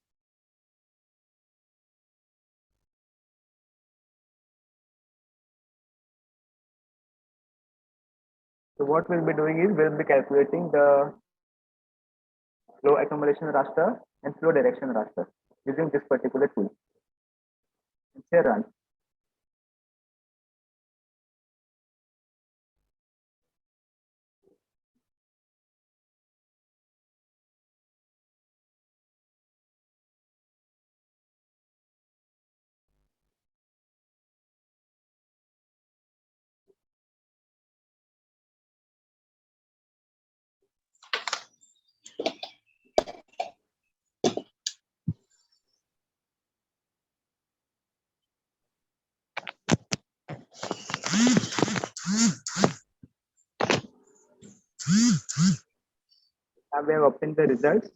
So what we'll be doing is we'll be calculating the flow accumulation raster and flow direction raster using this particular tool. And say run. Now we have obtained the results.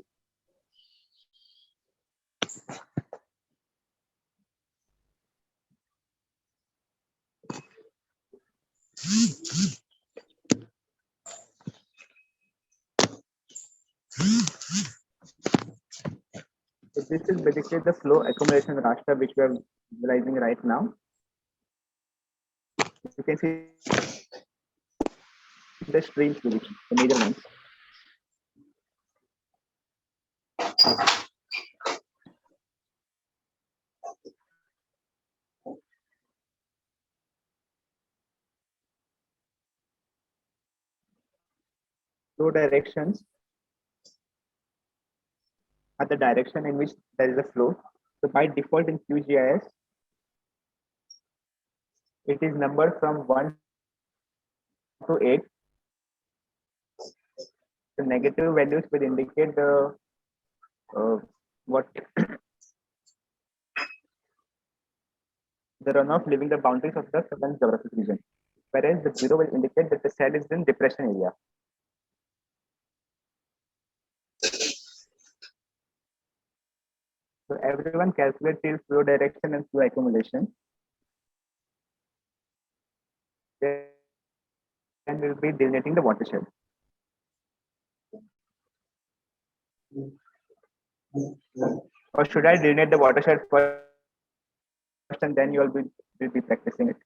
So this is basically the flow accumulation raster which we are visualizing right now. You can see the streams, the major ones. Flow directions are the direction in which there is a flow. So by default in QGIS, it is numbered from 1 to 8. The negative values will indicate the what the runoff leaving the boundaries of the certain geographic region, whereas the 0 will indicate that the cell is in depression area. So everyone calculate till flow direction and flow accumulation. Then we'll be delineating the watershed. Or should I delineate the watershed first and then you'll be practicing it?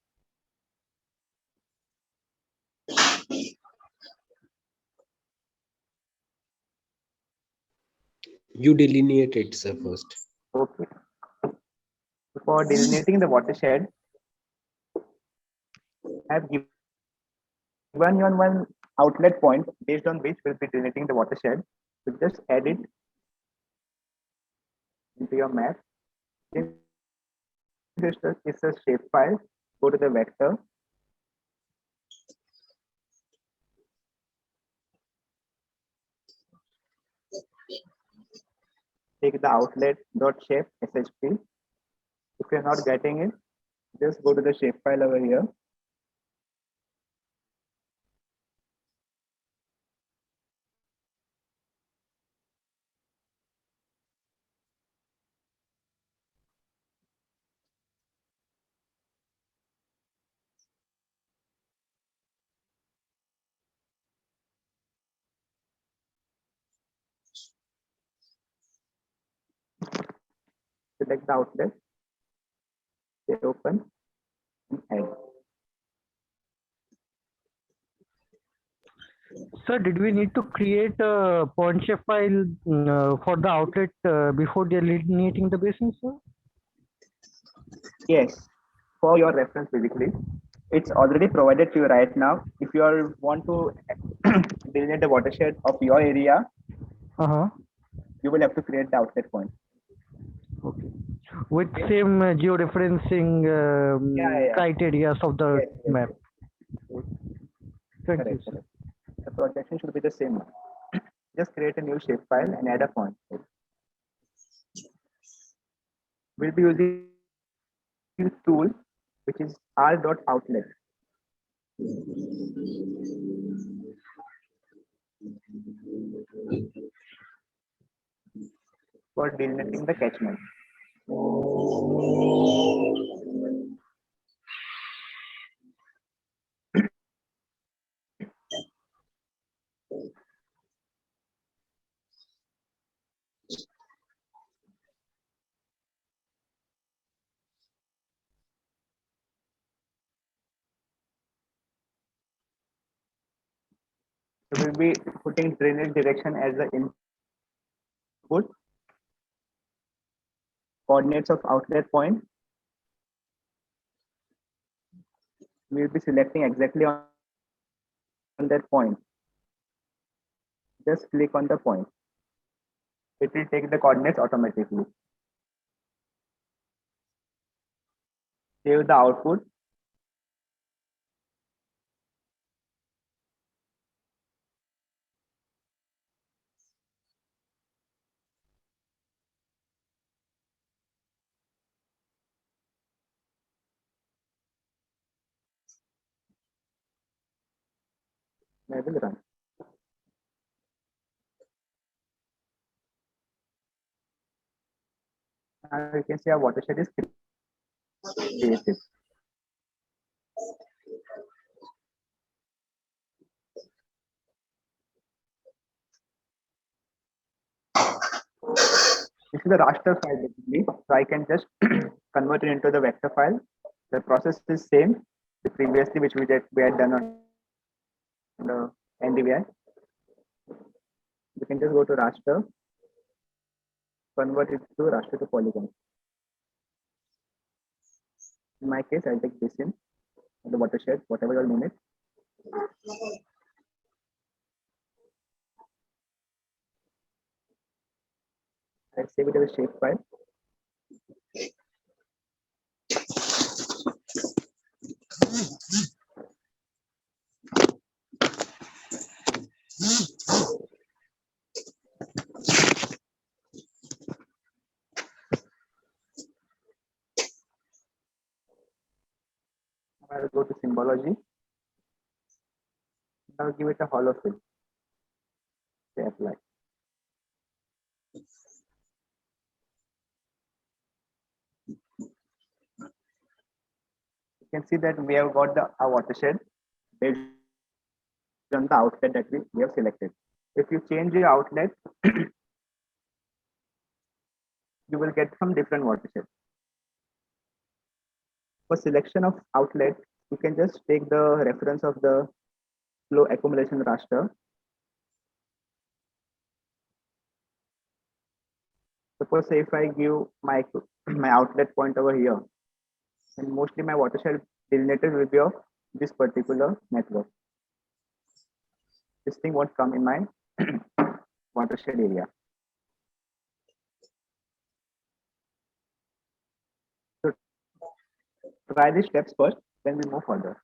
You delineate it, sir, first. Okay. For delineating the watershed, I have given you one outlet point based on which we'll be delineating the watershed. So just add it into your map. It's a shapefile. Go to the vector. Take the outlet dot shape SHP. If you're not getting it, just go to the shapefile over here. Select the outlet, say open, and add. Sir, did we need to create a point shape file for the outlet before delineating the basin, sir? Yes, for your reference basically. It's already provided to you right now. If you all want to delineate the watershed of your area, you will have to create the outlet point. Okay. With same georeferencing criteria of the map. Thank you, sir. The projection should be the same. Just create a new shapefile and add a point. We'll be using this tool, which is r.outlet. For delineating the catchment. So we'll be putting drainage direction as the input, coordinates of outlet point. We'll be selecting exactly on that point. Just click on the point. It will take the coordinates automatically. Save the output. I will run. Now you can see our watershed is created. This is a raster file basically, so I can just convert it into the vector file. The process is same. previously, which we had done on the NDVI. We can just go to raster, convert it to raster to polygon. In my case, I'll take basin, the watershed, whatever your name is. Let's save it as a shapefile. I'll go to symbology. I'll give it a hollow fill. Say apply. You can see that we have got a watershed based on the outlet that we have selected. If you change your outlet, you will get some different watershed. For selection of outlet, you can just take the reference of the flow accumulation raster. Suppose say if I give my outlet point over here, and mostly my watershed delineated will be of this particular network. This thing won't come in my watershed area. So try these steps first, then we move further.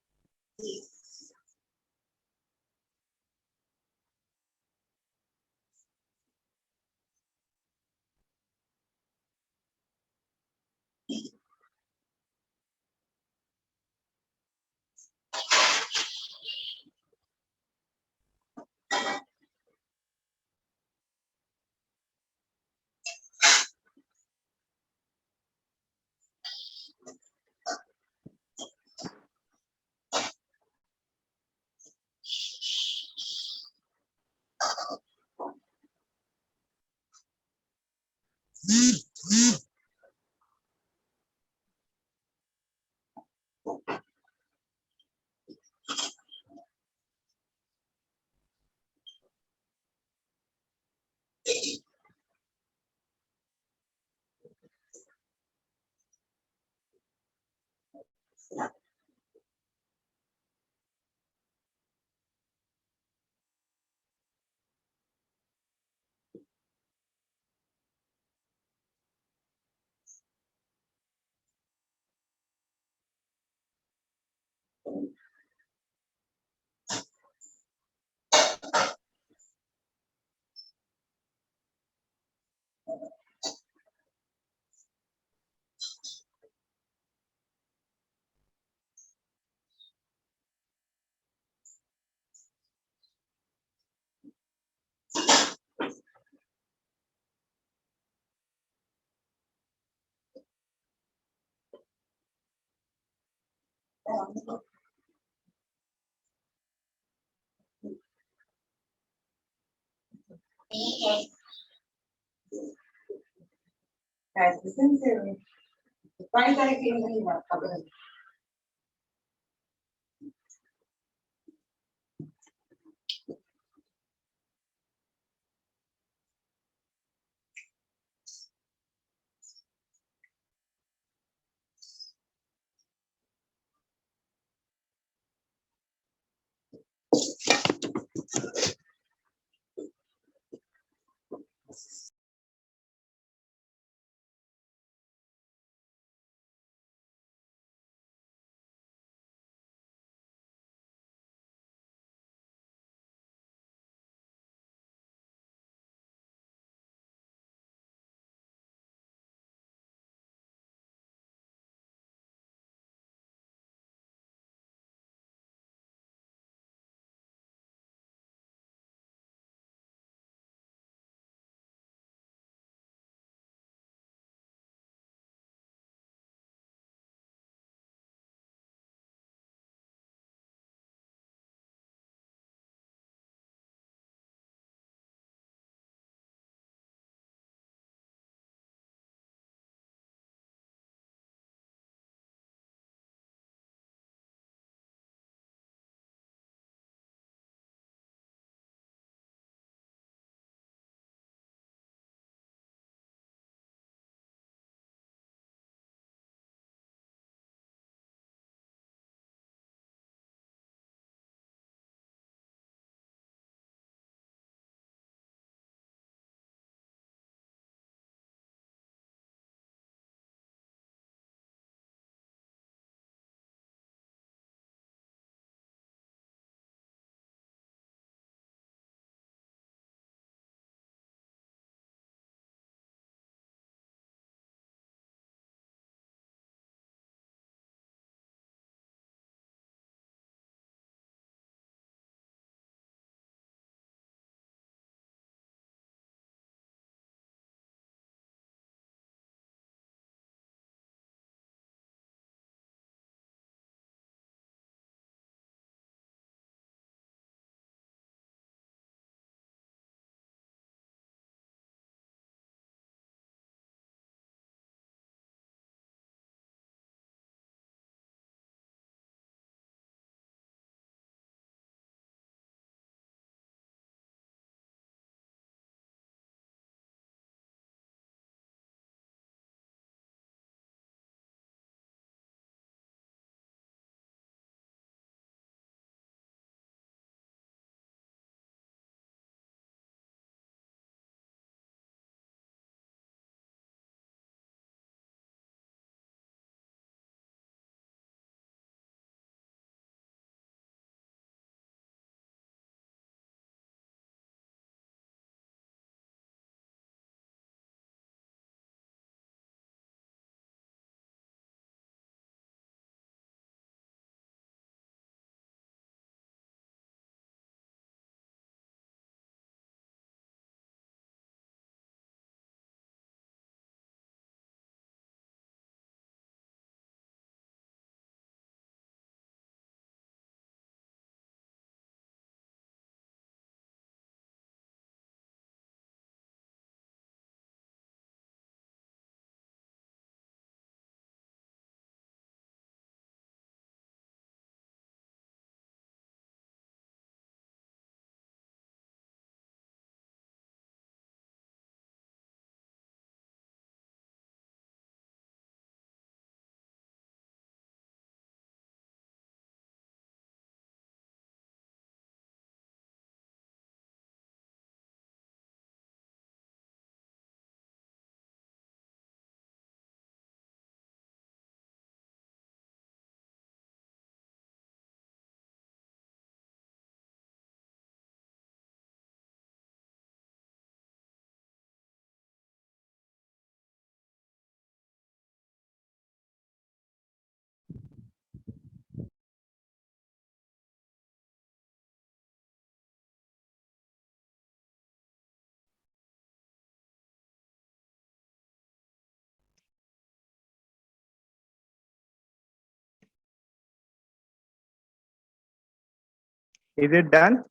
Is it done?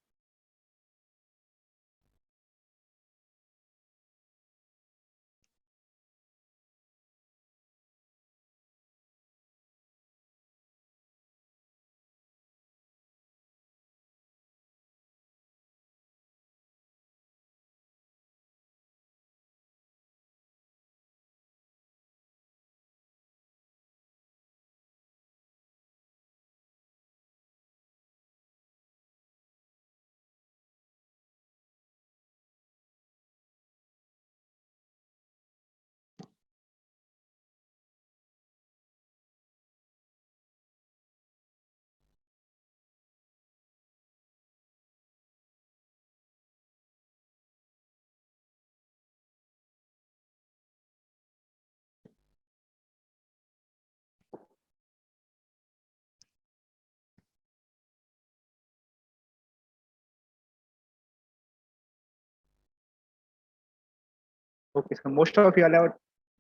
Okay, so most of you all have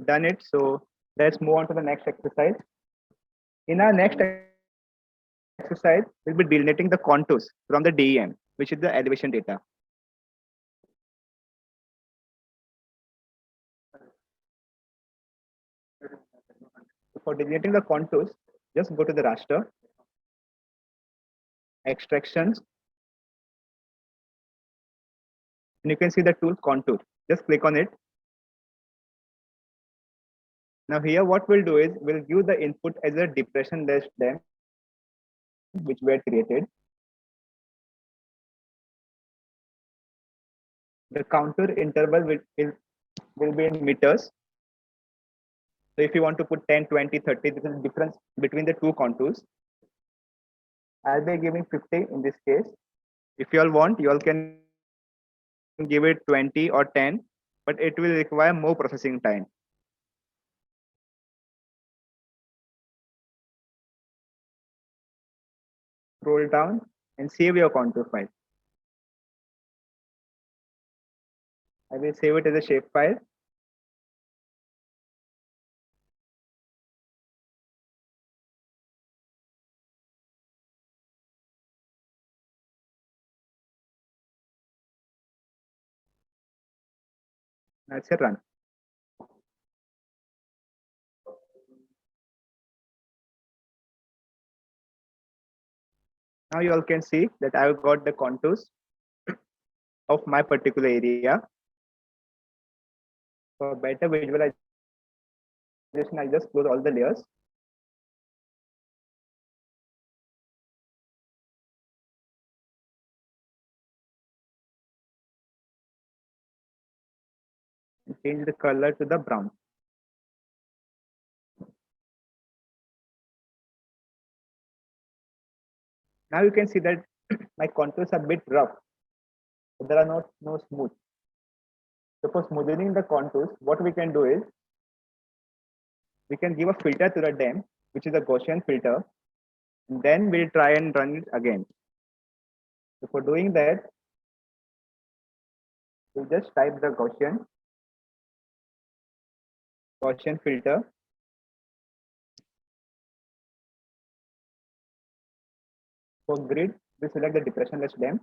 done it. So let's move on to the next exercise. In our next exercise, we'll be delineating the contours from the DEM, which is the elevation data. So for delineating the contours, just go to the raster, extractions, and you can see the tool contour. Just click on it. Now here what we'll do is we'll give the input as a depression dash dam, which we had created. The counter interval will be in meters. So if you want to put 10, 20, 30, this is the difference between the two contours. I'll be giving 50 in this case. If you all want, you all can give it 20 or 10, but it will require more processing time. Scroll down and save your contour file. I will save it as a shape file. That's a run. Now you all can see that I've got the contours of my particular area. For better visualization, I'll just close all the layers. And change the color to the brown. Now you can see that my contours are a bit rough. There are no smooth. So for smoothing the contours, what we can do is we can give a filter to the dam, which is a Gaussian filter, and then we'll try and run it again. So for doing that, we'll just type the Gaussian filter. For grid, we select the depressionless dam.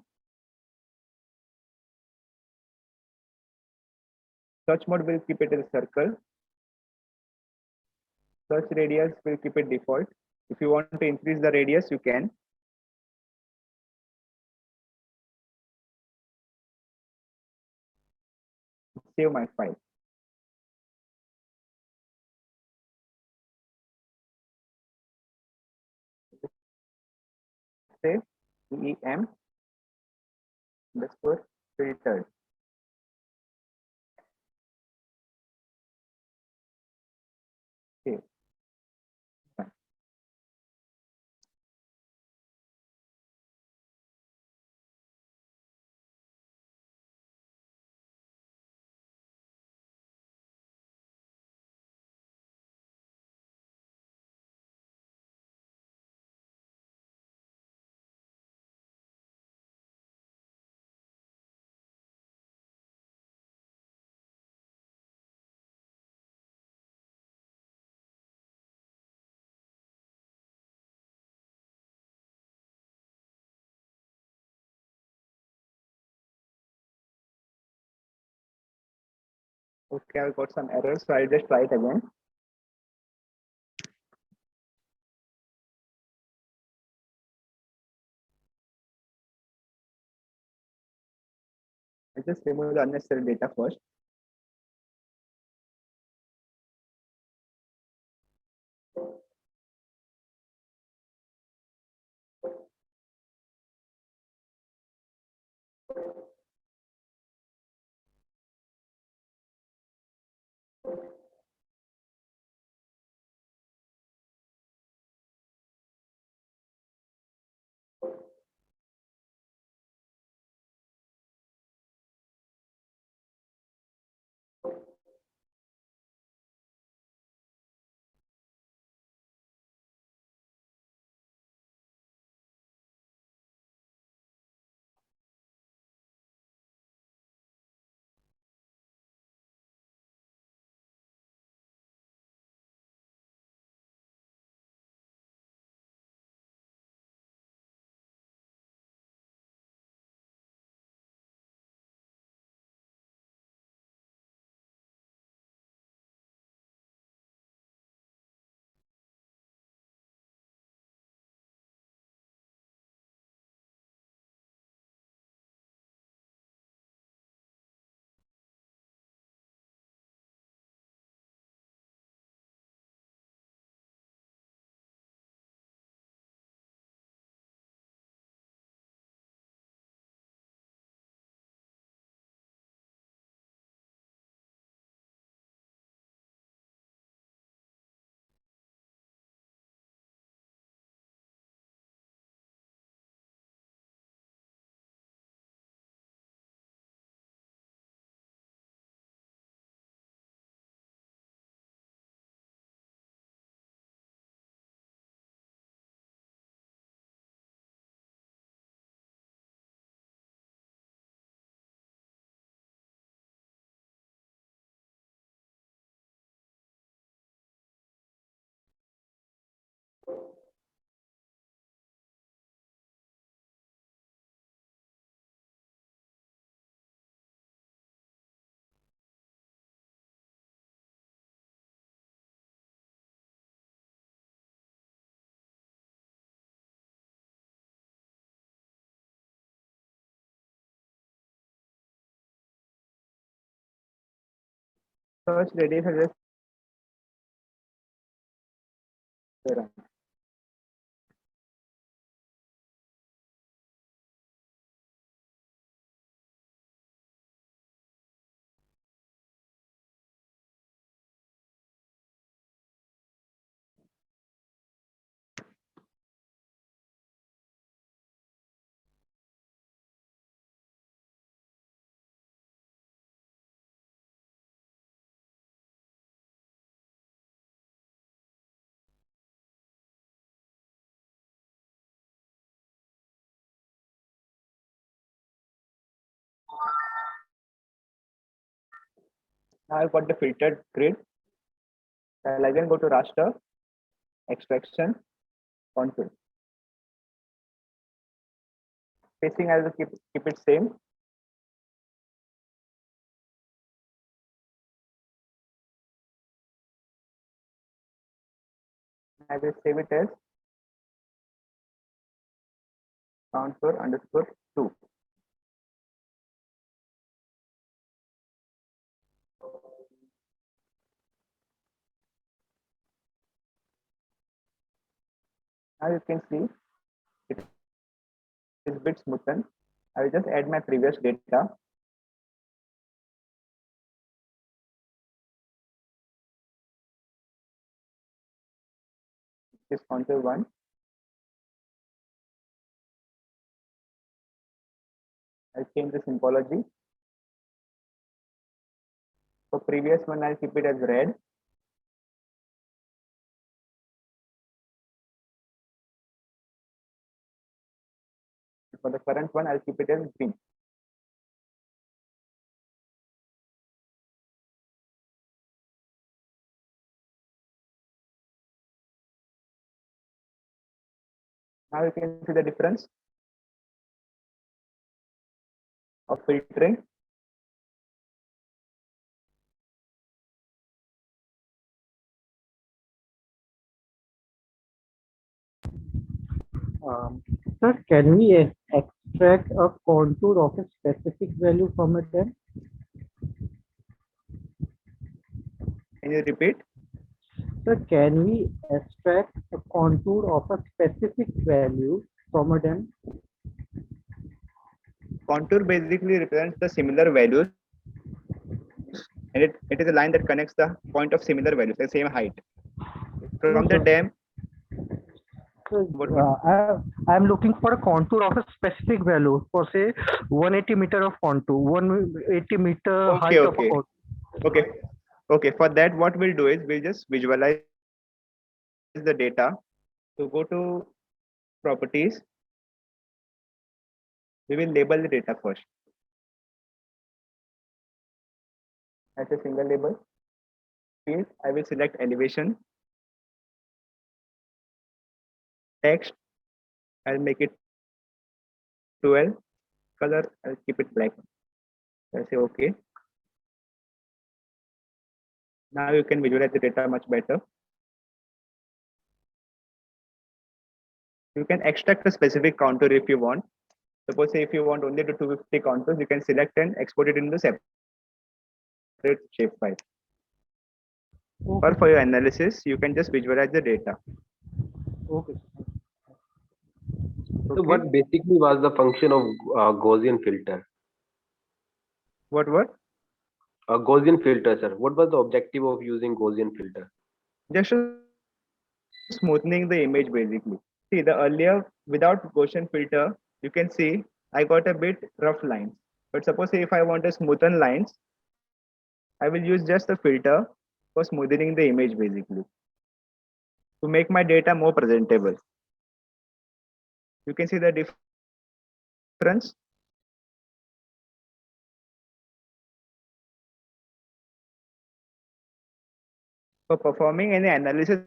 Search mode will keep it as a circle. Search radius will keep it default. If you want to increase the radius, you can. Save my file. Save DEM underscore filtered. Okay. Okay, I've got some errors, so I'll just try it again. I'll just remove the unnecessary data first. Search ready for this. Now I've got the filtered grid. I'll again go to raster, extraction, contour. Spacing I will keep it same. I will save it as contour_2. Now you can see it is a bit smoothened. I will just add my previous data. This contour 1. I'll change the symbology. For previous one, I'll keep it as red. For the current one, I'll keep it as green. Now you can see the difference of filtering. Sir, can we extract a contour of a specific value from it then? Can you repeat? Sir, can we extract a contour of a specific value from a den? Contour basically represents the similar values, and it is a line that connects the point of similar values, the same height. From the sir. dam, So, what? I'm looking for a contour of a specific value for say 180 meter of contour, 180 meter height of a Okay. contour. Okay. Okay. For that, what we'll do is we'll just visualize the data. So go to properties. We will label the data first as a single label. Field, I will select elevation. Text, I'll make it 12. Color, I'll keep it black. I'll say okay. Now you can visualize the data much better. You can extract a specific contour if you want. Suppose say if you want only the 250 contours, you can select and export it into separate shapefile. Or for your analysis, you can just visualize the data. Okay. So Okay. what basically was the function of Gaussian filter? What? Gaussian filter, sir. What was the objective of using Gaussian filter? Just smoothing the image basically. See, the earlier without Gaussian filter, you can see I got a bit rough lines. But suppose if I want to smoothen lines, I will use just a filter for smoothing the image basically to make my data more presentable. You can see the difference. For performing any analysis,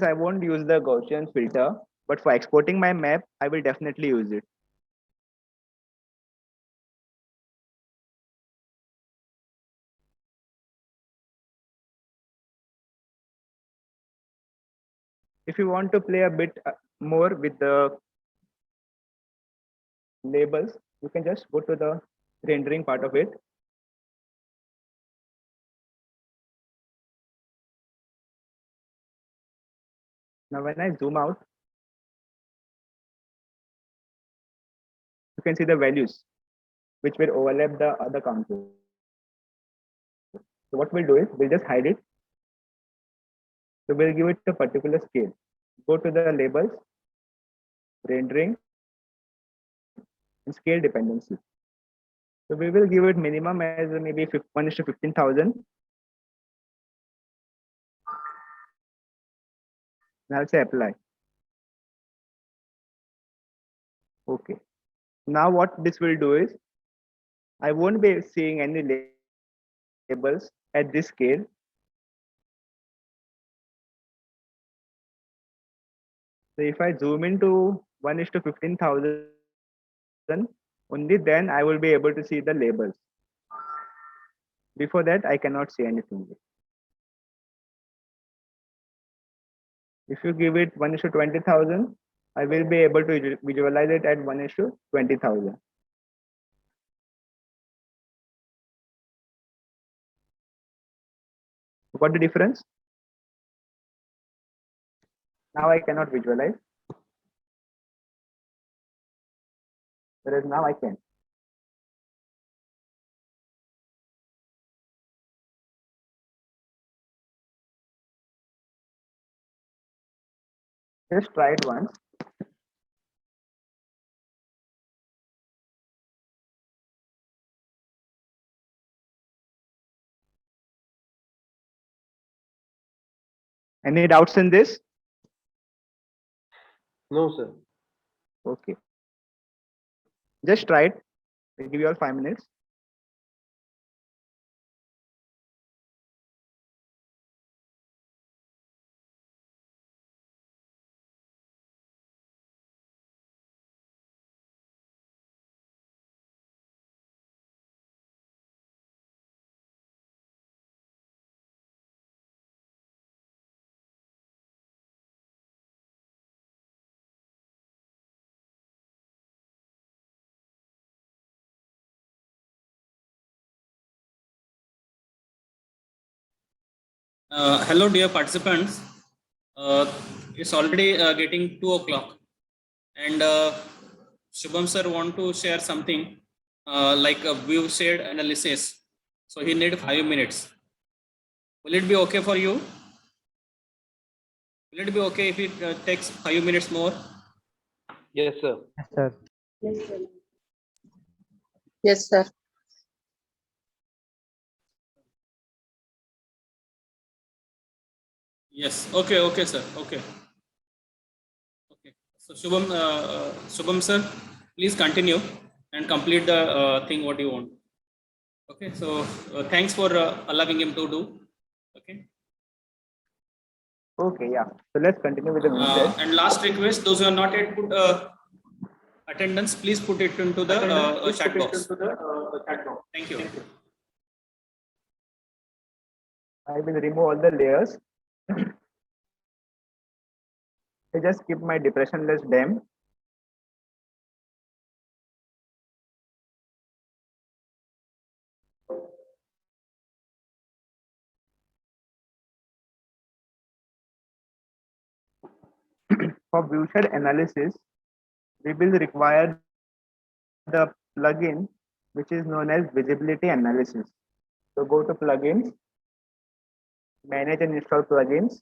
I won't use the Gaussian filter, but for exporting my map, I will definitely use it. If you want to play a bit more with the labels, you can just go to the rendering part of it. Now, when I zoom out, you can see the values which will overlap the other contours. So what we'll do is we'll just hide it. So we'll give it a particular scale. Go to the labels, rendering, and scale dependency. So we will give it minimum as maybe 1:15,000. Now I'll say apply. Okay. Now what this will do is I won't be seeing any labels at this scale. So if I zoom into 1:15,000, only then I will be able to see the labels. Before that, I cannot see anything. If you give it 1:20,000, I will be able to visualize it at 1:20,000. What the difference? Now I cannot visualize, whereas now I can. Just try it once. Any doubts in this? No, sir. Okay. Just try it. I'll give you all 5 minutes. Hello, dear participants. It's already getting 2 o'clock, and Shubham sir want to share something like a view shared analysis. So he need 5 minutes. Will it be okay for you? Will it be okay if it takes 5 minutes more? Yes, sir. Yes, sir. Yes, sir. Yes. Okay. Okay, sir. Okay. Okay. So Shubham sir, please continue and complete the thing what you want. Okay. So thanks for allowing him to do. Okay. Okay, yeah. So let's continue with the view And last request, those who are not yet put attendance, please put it into the chat box. Thank you. I will remove all the layers. I just keep my depressionless dam. For viewshed analysis, we will require the plugin which is known as visibility analysis. So go to plugins, manage and install plugins.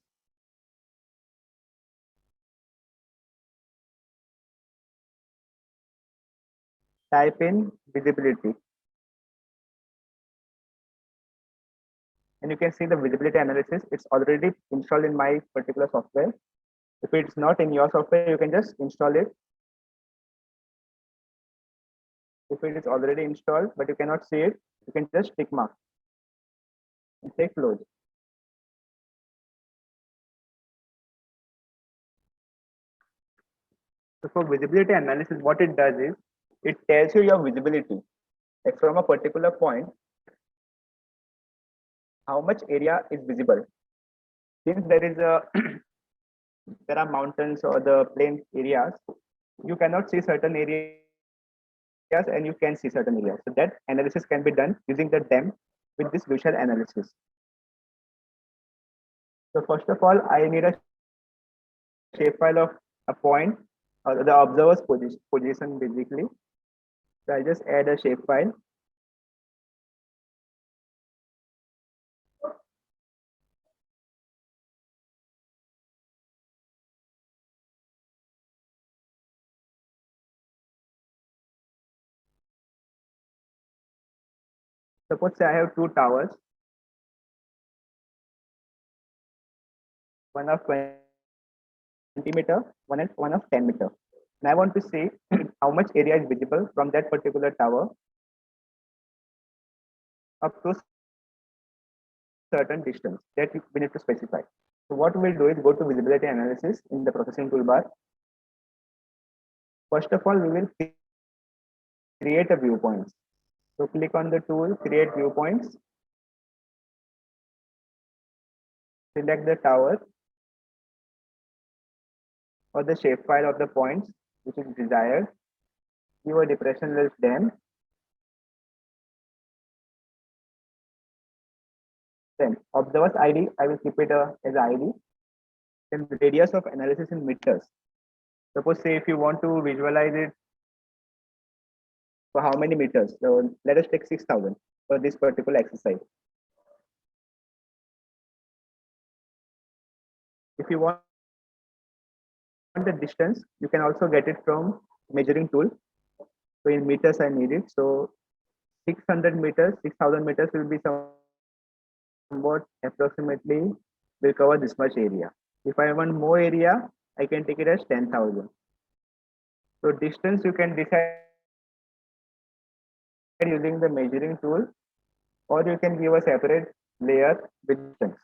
Type in visibility. And you can see the visibility analysis. It's already installed in my particular software. If it's not in your software, you can just install it. If it is already installed, but you cannot see it, you can just tick mark and say close. So for visibility analysis, what it does is it tells you your visibility, like from a particular point, how much area is visible. Since there is a there are mountains or the plain areas, you cannot see certain areas and you can see certain areas. So that analysis can be done using the DEM with this visual analysis. So first of all, I need a shapefile of a point or the observer's position basically. So I just add a shapefile. Suppose say I have two towers, one of 20 meter, one of 10 meter. And I want to see how much area is visible from that particular tower up to certain distance that we need to specify. So what we'll do is go to visibility analysis in the processing toolbar. First of all, we will create a viewpoint. So click on the tool, create viewpoints. Select the tower or the shapefile of the points which is desired. Give a depressionless dam. Then observer's ID, I will keep it as ID. Then the radius of analysis in meters. Suppose say if you want to visualize it for how many meters. So let us take 6,000 for this particular exercise. If you want the distance, you can also get it from measuring tool. So in meters I need it. So 600 meters, 6,000 meters will be somewhat approximately will cover this much area. If I want more area, I can take it as 10,000. So distance you can decide using the measuring tool, or you can give a separate layer with distance.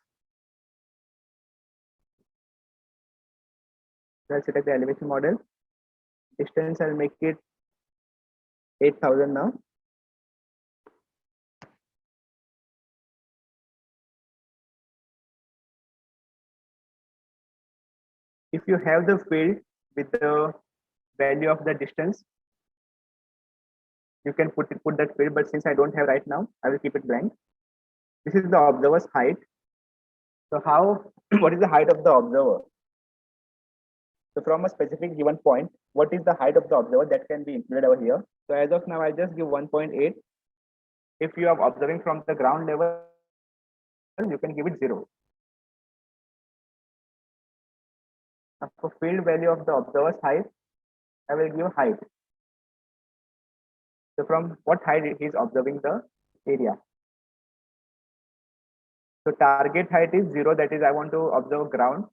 Let's select the elevation model. Distance, I'll make it 8,000 now. If you have the field with the value of the distance, you can put that field, but since I don't have right now, I will keep it blank. This is the observer's height. So how, what is the height of the observer? So from a specific given point, what is the height of the observer that can be included over here? So as of now, I'll just give 1.8. If you are observing from the ground level, you can give it 0. Now, for field value of the observer's height, I will give height. So from what height he is observing the area. So target height is 0, that is I want to observe ground.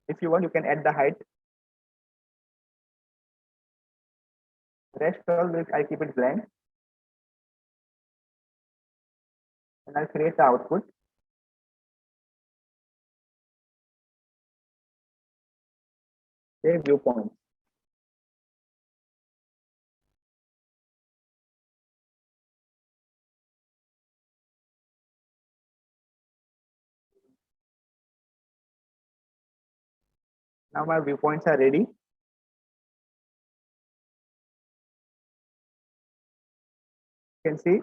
If you want, you can add the height. Rest all I'll keep it blank. And I'll create the output. Say viewpoint. Now my viewpoints are ready. You can see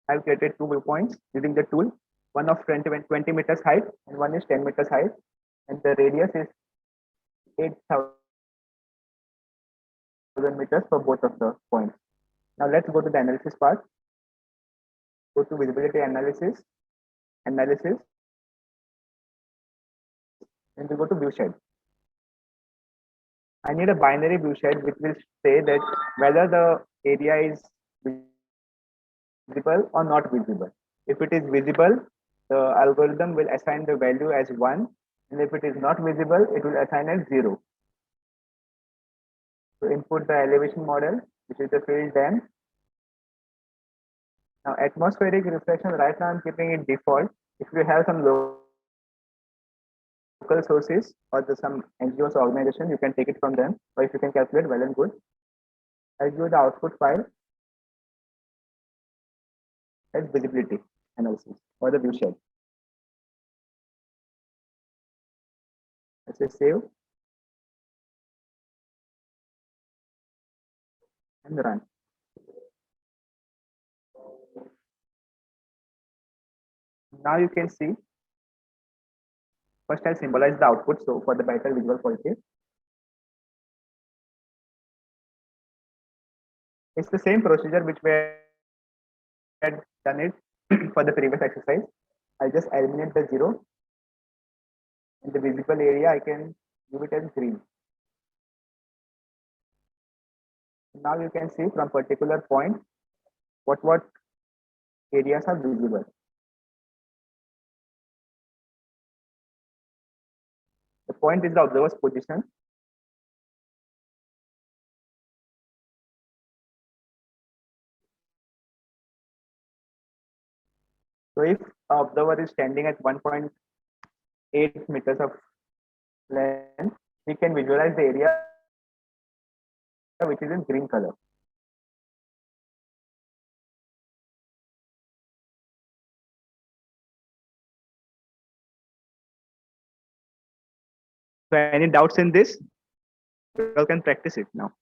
I've created 2 viewpoints using the tool. One of 20 meters height and one is 10 meters height. And the radius is 8,000 meters for both of the points. Now let's go to the analysis part. Go to visibility analysis, and we go to view shed. I need a binary view shed which will say that whether the area is visible or not visible. If it is visible, the algorithm will assign the value as 1, and if it is not visible, it will assign as 0. So input the elevation model, which is the field dam. Now atmospheric reflection, right now I'm keeping it default. If you have some local sources or some NGOs or organization, you can take it from them, or if you can calculate, well and good. I'll give the output file as visibility analysis or the view shed. Let's say save and run. Now you can see, first I'll symbolize the output, so for the better visual quality. It's the same procedure which we had done it for the previous exercise. I'll just eliminate the 0. In the visible area, I can give it as green. Now you can see from particular point what areas are visible. The point is the observer's position. So if an observer is standing at 1.8 meters of length, we can visualize the area which is in green color. So any doubts in this? You all can practice it now.